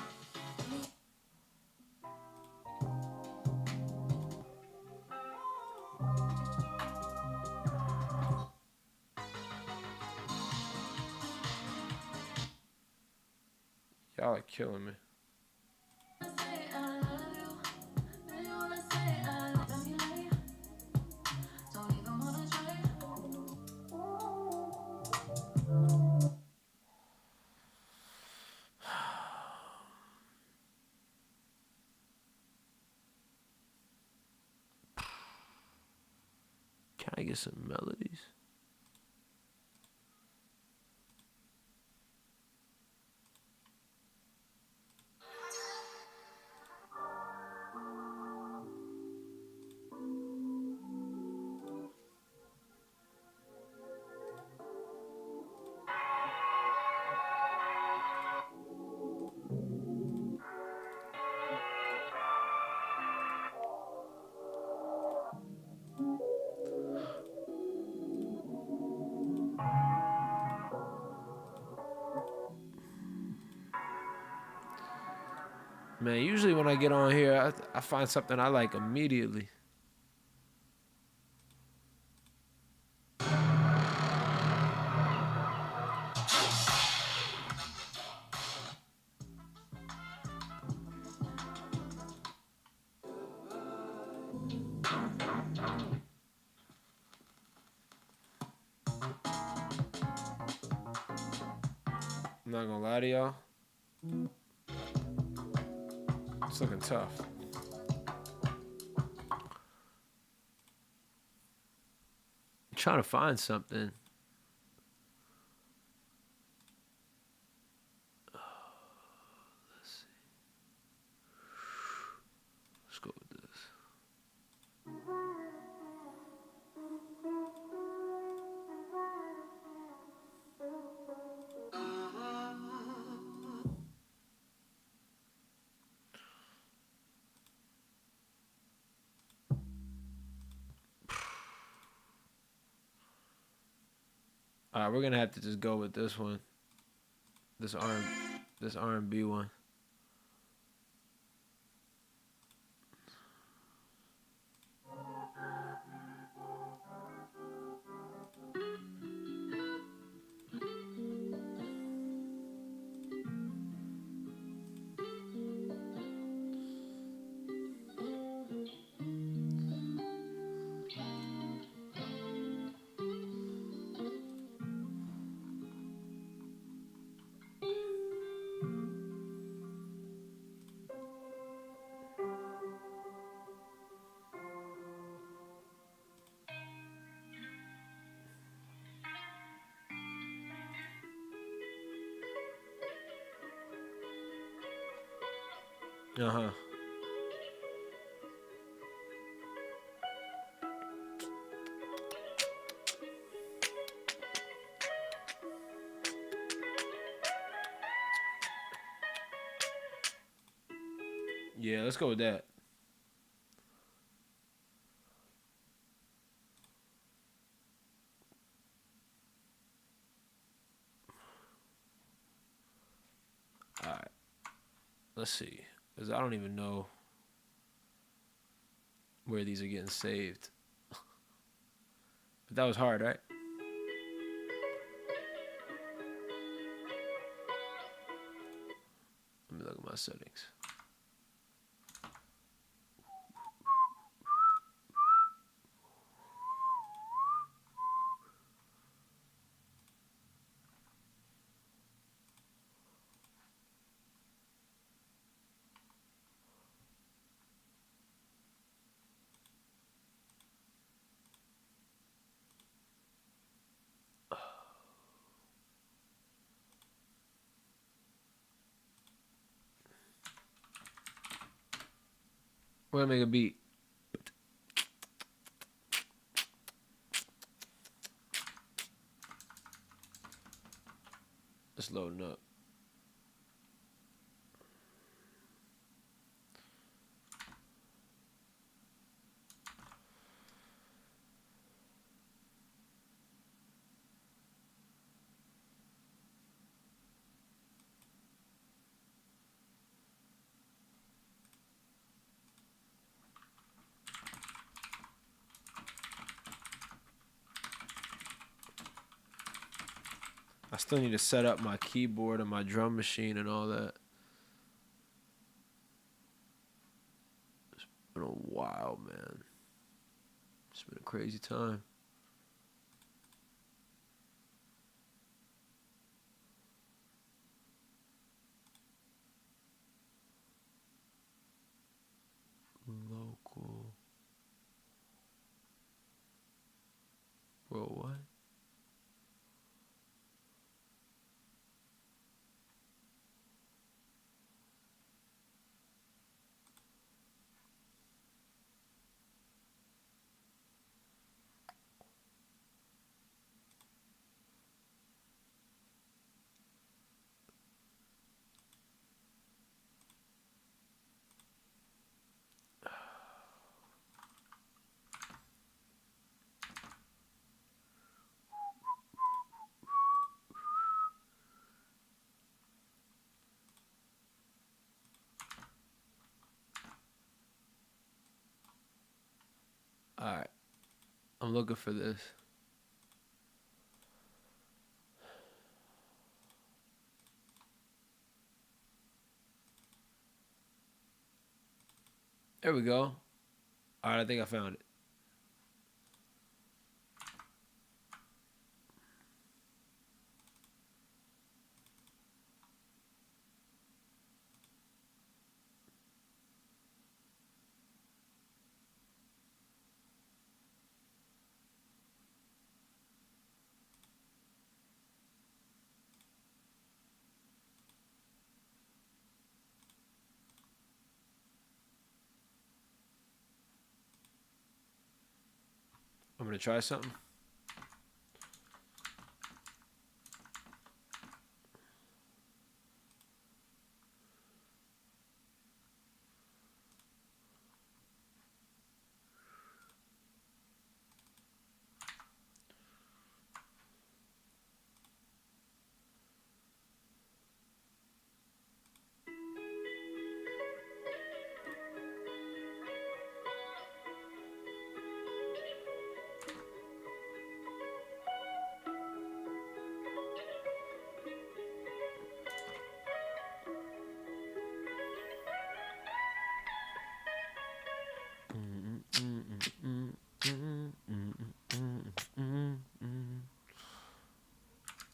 Y'all are killing me. Can I get some melodies? Man, usually when I get on here, I find something I like immediately. I'm not gonna lie to y'all. It's looking tough. trying to find something. Let's see. Let's go with this. All right, we're gonna have to just go with this one. This R&B one. Uh-huh. Yeah, let's go with that. All right. Let's see. Because I don't even know where these are getting saved. But that was hard, right? Let me look at my settings. We're gonna make a beat. It's loading up. I still need to set up my keyboard and my drum machine and all that. It's been a while, man. It's been a crazy time. Local. Bro, what? All right. I'm looking for this. There we go. All right, I think I found it. to try something?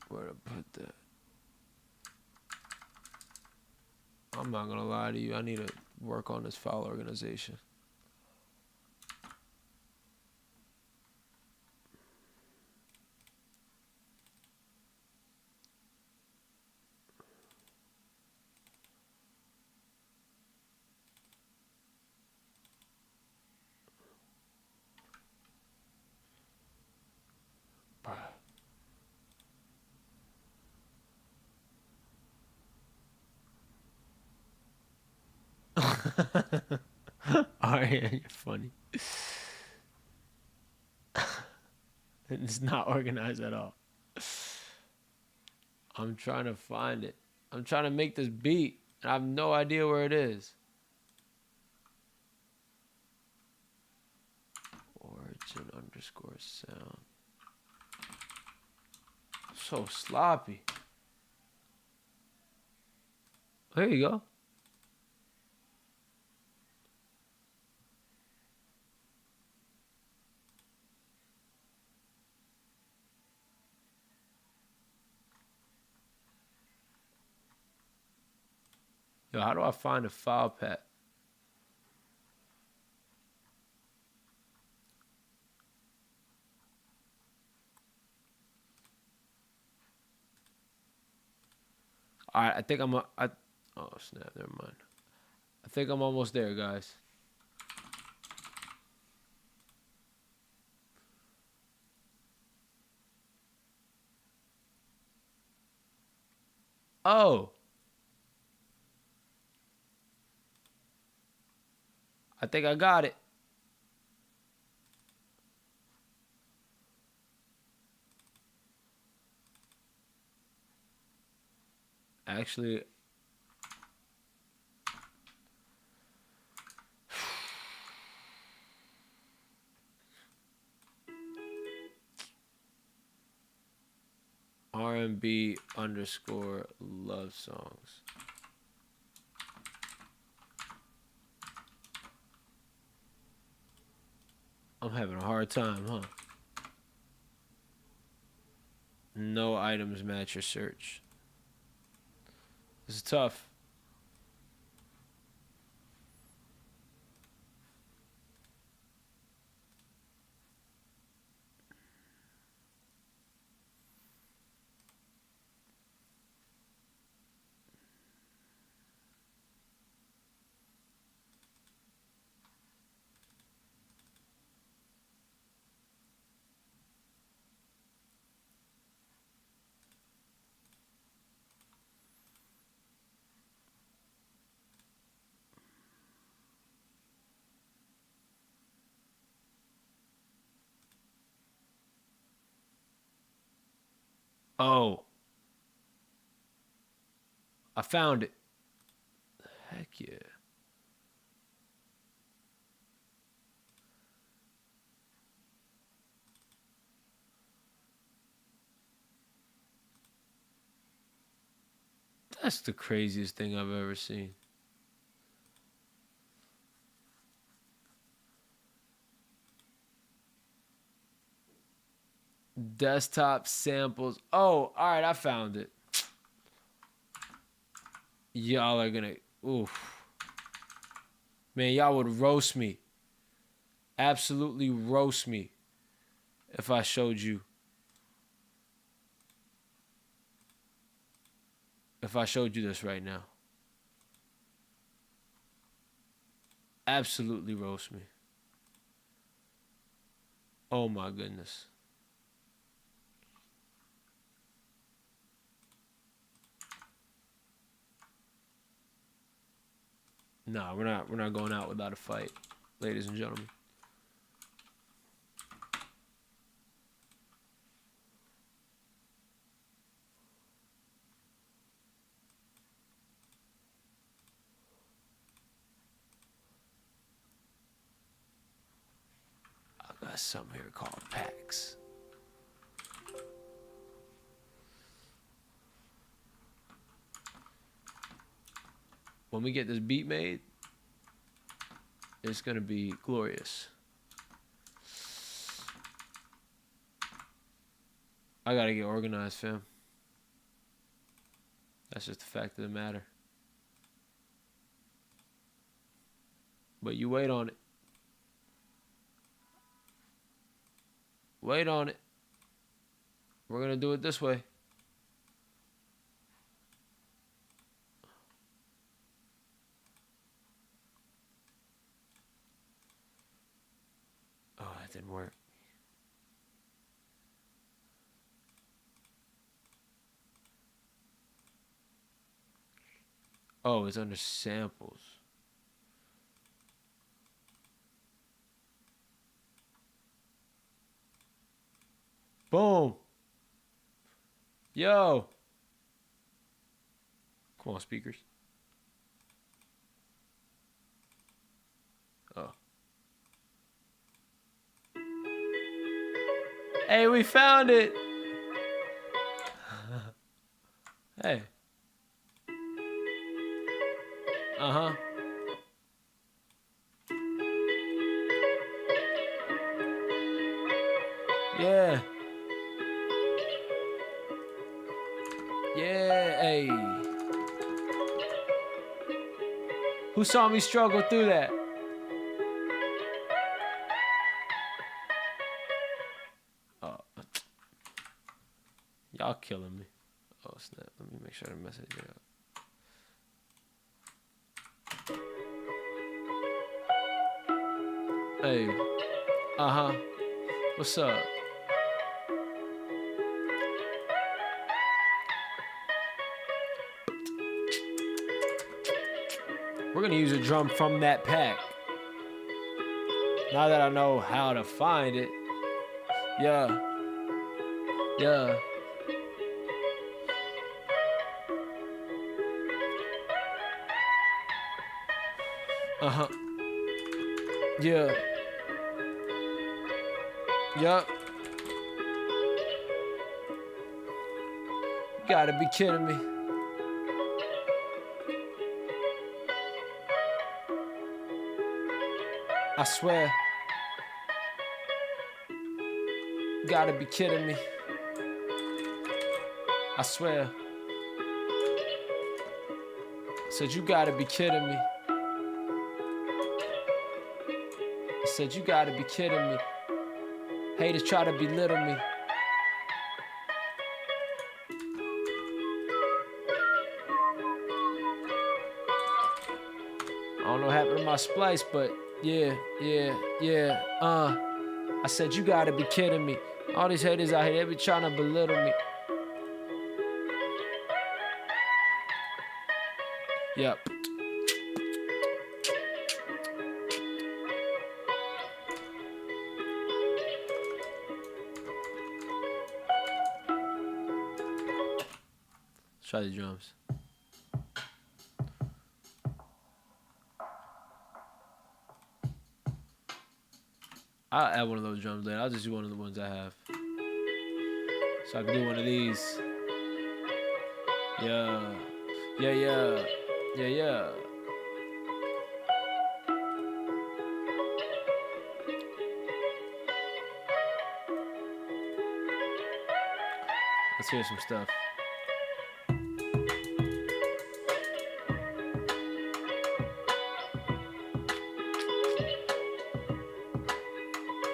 Where to put that? I'm not gonna lie to you. I need to work on this file organization. Alright, you're funny. It's not organized at all. I'm trying to find it. I'm trying to make this beat, and I have no idea where it is. Origin underscore sound. So sloppy. There you go. Yo, how do I find a file path? All right, I think oh snap, never mind. I think I'm almost there, guys. Oh. I think I got it. Actually, R&B underscore love songs. I'm having a hard time, huh? No items match your search. This is tough. Oh. I found it. Heck yeah. That's the craziest thing I've ever seen. Desktop samples. Oh, all right, I found it. Y'all are gonna, oof. Man, y'all would roast me. Absolutely roast me if I showed you. If I showed you this right now. Absolutely roast me. Oh my goodness. Nah, we're not going out without a fight, ladies and gentlemen. I got something here called packs. When we get this beat made, it's gonna be glorious. I gotta get organized, fam. That's just the fact of the matter. But you wait on it. Wait on it. We're gonna do it this way. Oh, that didn't work. Oh, it's under samples. Boom. Yo. Come on, speakers. Oh. Hey, we found it. Hey. Uh-huh. Yeah. Yeah, hey. Who saw me struggle through that? Oh. Y'all killing me. Oh, snap. Let me make sure to message it up. Hey. Uh-huh. What's up? We're gonna use a drum from that pack. Now that I know how to find it. Yeah. Yeah. Uh-huh. Yeah. Yup. You gotta be kidding me. I swear. You gotta be kidding me. I swear. Said you gotta be kidding me. I said you gotta be kidding me. Haters try to belittle me. I don't know what happened to my splice, but yeah. I said you gotta be kidding me. All these haters out here, they be trying to belittle me. Yep. Let's try the drums. I'll add one of those drums later. I'll just do one of the ones I have. So I can do one of these. Yeah. Yeah. Let's hear some stuff.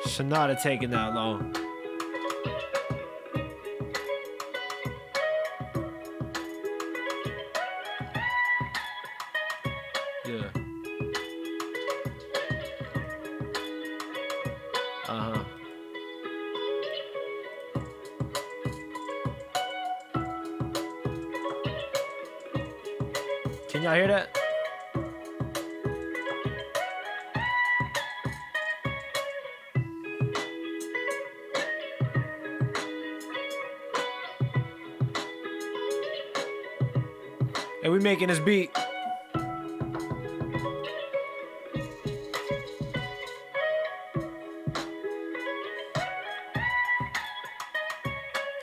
Should not have taken that long. Yeah. Uh-huh. Can y'all hear that? And we making this beat.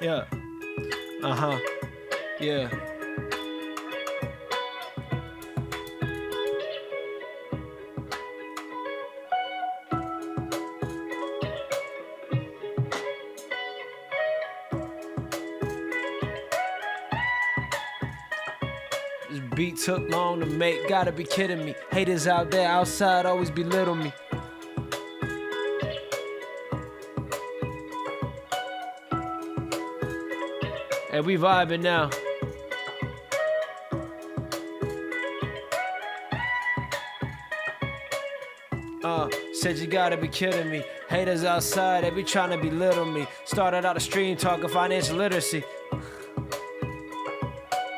Yeah. Uh-huh. Yeah. This beat took long to make, gotta be kidding me. Haters out there outside always belittle me. And we vibing now. Said you gotta be kidding me. Haters outside, they be trying to belittle me. Started out a stream talking financial literacy.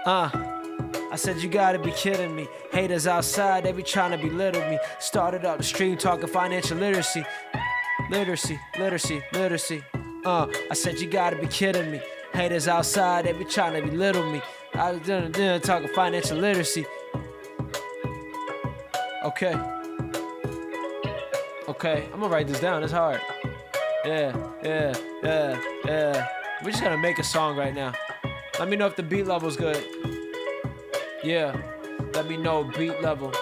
I said you gotta be kidding me. Haters outside, they be trying to belittle me. Started out the stream talking financial literacy. Literacy. I said you gotta be kidding me. Haters outside, they be trying to belittle me. I was doing talking financial literacy. Okay, I'm gonna write this down, it's hard. Yeah. We're just gonna make a song right now. Let me know if the beat level's good. Yeah, let me know beat level.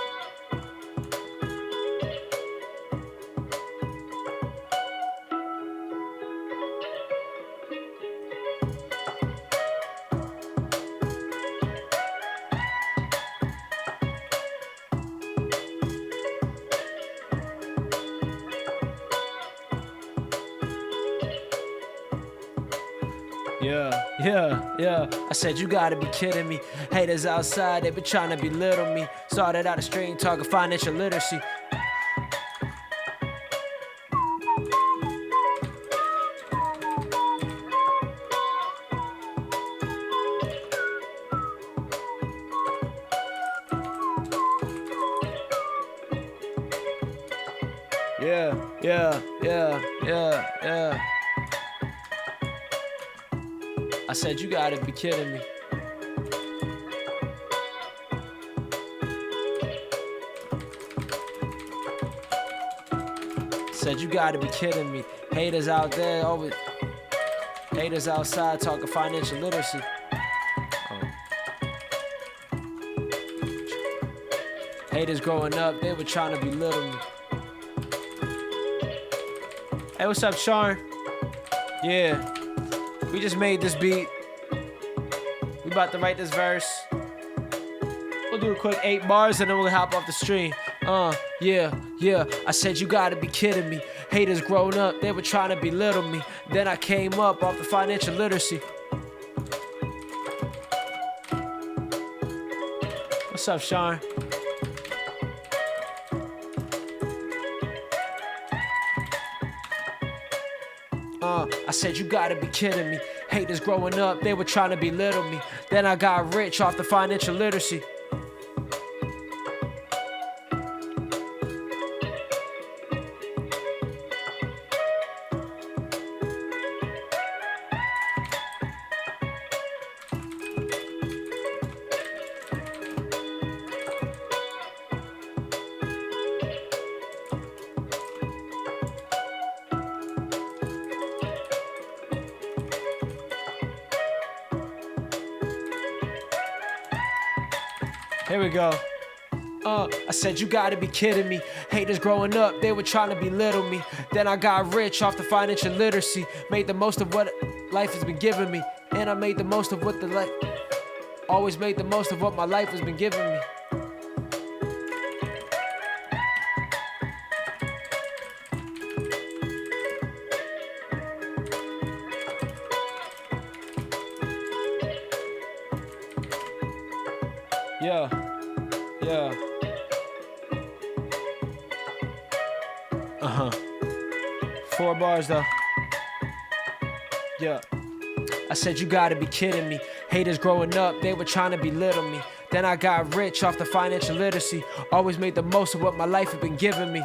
Yeah. I said you gotta be kidding me. Haters outside, they been trying to belittle me. Started out a stream talking financial literacy. Yeah. I said you gotta be kidding me. Said you gotta be kidding me. Haters out there always. Haters outside talking financial literacy. Haters growing up, they were trying to belittle me. Hey, what's up, Sean? Yeah. We just made this beat. We about to write this verse. We'll do a quick 8 bars and then we'll hop off the stream. Yeah. I said you gotta be kidding me. Haters grown up, they were trying to belittle me. Then I came up off the financial literacy. What's up, Sean? I said you gotta be kidding me. Haters growing up, they were trying to belittle me. Then I got rich off the financial literacy. Here we go. I said you gotta be kidding me. Haters growing up, they were trying to belittle me. Then I got rich off the financial literacy. Made the most of what life has been giving me. And I made the most of what always made the most of what my life has been giving me. Yeah. 4 bars though. Yeah. I said you gotta be kidding me. Haters growing up, they were trying to belittle me. Then I got rich off the financial literacy. Always made the most of what my life had been giving me.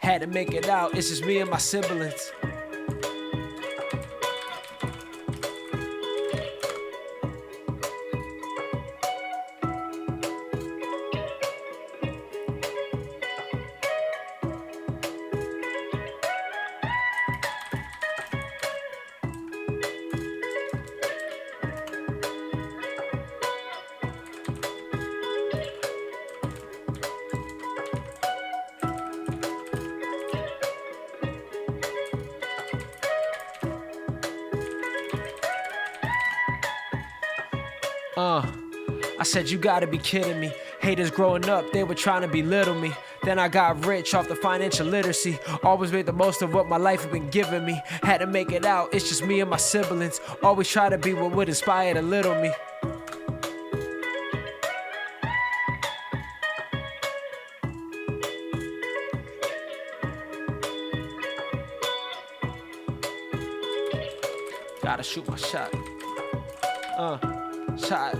Had to make it out, it's just me and my siblings. I said, you gotta be kidding me. Haters growing up, they were trying to belittle me. Then I got rich off the financial literacy. Always made the most of what my life had been giving me. Had to make it out, it's just me and my siblings. Always try to be what would inspire the little me. Gotta shoot my shot. Shot.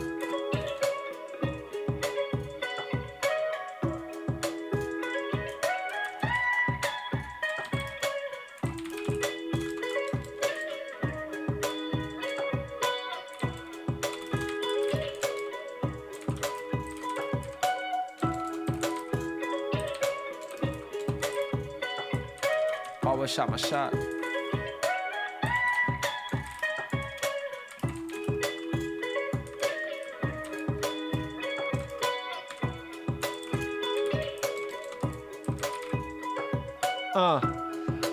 Always shot my shot.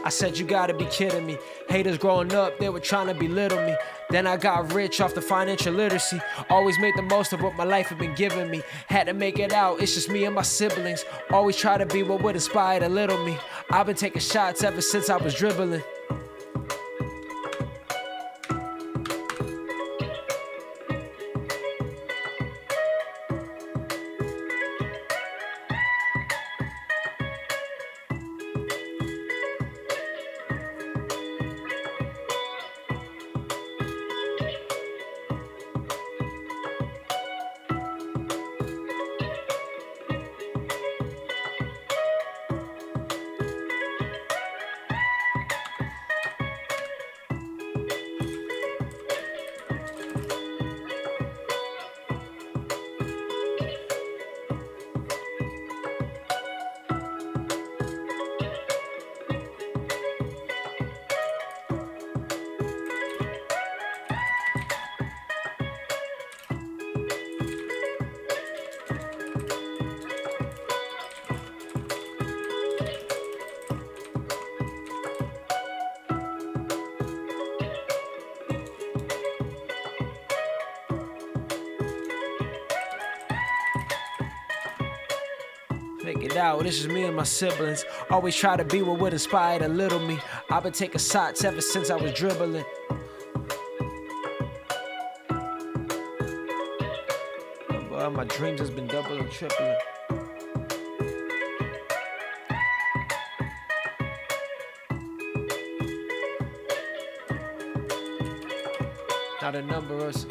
I said, you gotta be kidding me. Haters growing up, they were trying to belittle me. Then I got rich off the financial literacy. Always made the most of what my life had been giving me. Had to make it out, it's just me and my siblings. Always try to be what would inspire the little me. I've been taking shots ever since I was dribbling. Make it out, this is me and my siblings. Always try to be what would inspire the little me. I've been taking shots ever since I was dribbling. Boy, my dreams has been doubling, tripling. Now the number is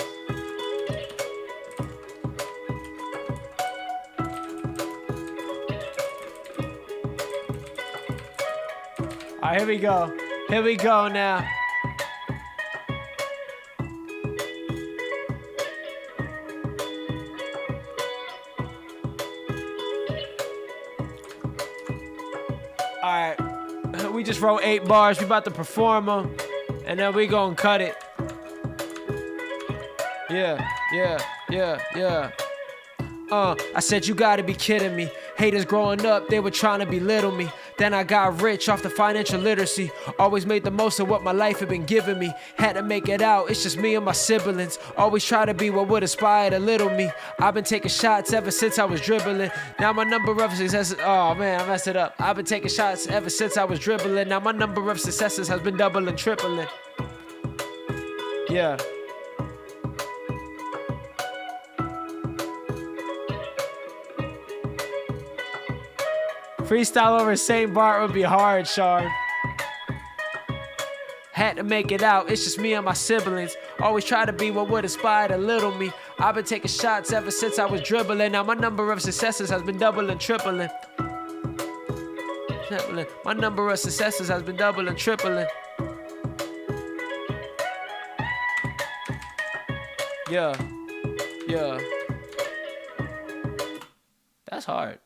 all right, here we go. Here we go now. All right, we just wrote 8 bars. We about to perform them, and then we gonna cut it. Yeah. I said, you gotta be kidding me. Haters growing up, they were trying to belittle me. Then I got rich off the financial literacy. Always made the most of what my life had been giving me. Had to make it out, it's just me and my siblings. Always try to be what would inspire the little me. I've been taking shots ever since I was dribbling. Now my number of successes, oh man, I messed it up. I've been taking shots ever since I was dribbling. Now my number of successes has been doubling, tripling. Yeah. Freestyle over St. Bart would be hard, Sean. Had to make it out, it's just me and my siblings. Always try to be what would inspire the little me. I've been taking shots ever since I was dribbling. Now my number of successes has been doubling, tripling. My number of successes has been doubling, tripling. Yeah. Yeah. That's hard.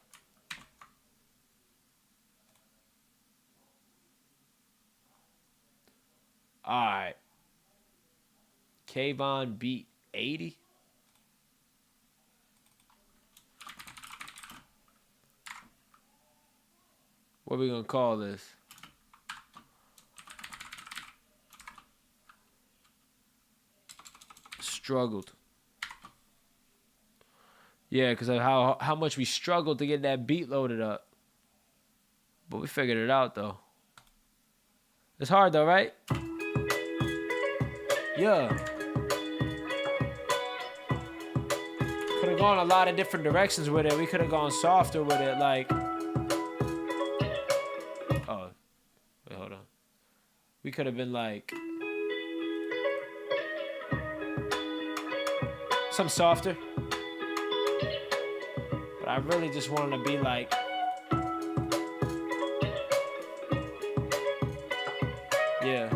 All right. Kayvon beat 80. What are we gonna call this? Struggled. Yeah, because of how much we struggled to get that beat loaded up. But we figured it out, though. It's hard, though, right? Yeah. Could have gone a lot of different directions with it. We could have gone softer with it, like... Oh. Wait, hold on. We could have been like... Some softer. But I really just wanted to be like... Yeah.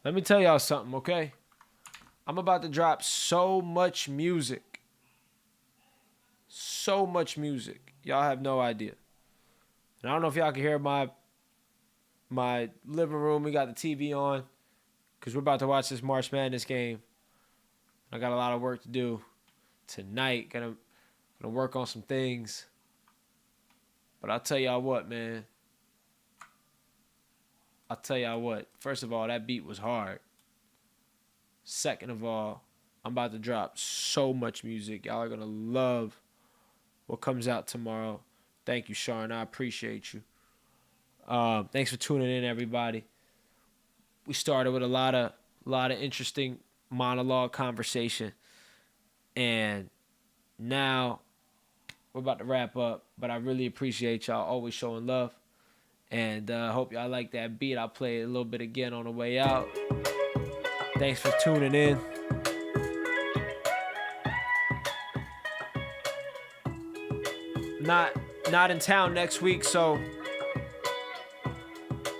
Let me tell y'all something, okay? I'm about to drop so much music. So much music. Y'all have no idea. And I don't know if y'all can hear my living room. We got the TV on because we're about to watch this March Madness game. I got a lot of work to do tonight. Gonna work on some things. But I'll tell y'all what, man. I'll tell y'all what. First of all, that beat was hard. Second of all, I'm about to drop so much music. Y'all are going to love what comes out tomorrow. Thank you, Sean. I appreciate you. Thanks for tuning in, everybody. We started with a lot of interesting monologue conversation. And now we're about to wrap up. But I really appreciate y'all always showing love. And hope y'all like that beat. I'll play it a little bit again on the way out. Thanks for tuning in. Not in town next week, so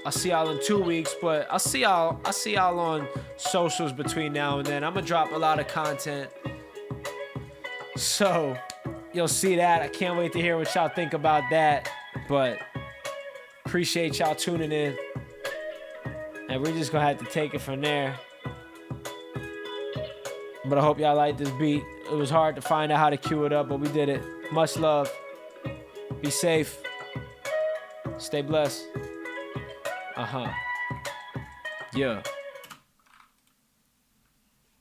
I'll see y'all in 2 weeks. But I'll see y'all on socials between now and then. I'm gonna drop a lot of content, so you'll see that. I can't wait to hear what y'all think about that. But appreciate y'all tuning in. And we're just gonna have to take it from there. But I hope y'all like this beat. It was hard to find out how to cue it up, but we did it. Much love. Be safe. Stay blessed. Yeah.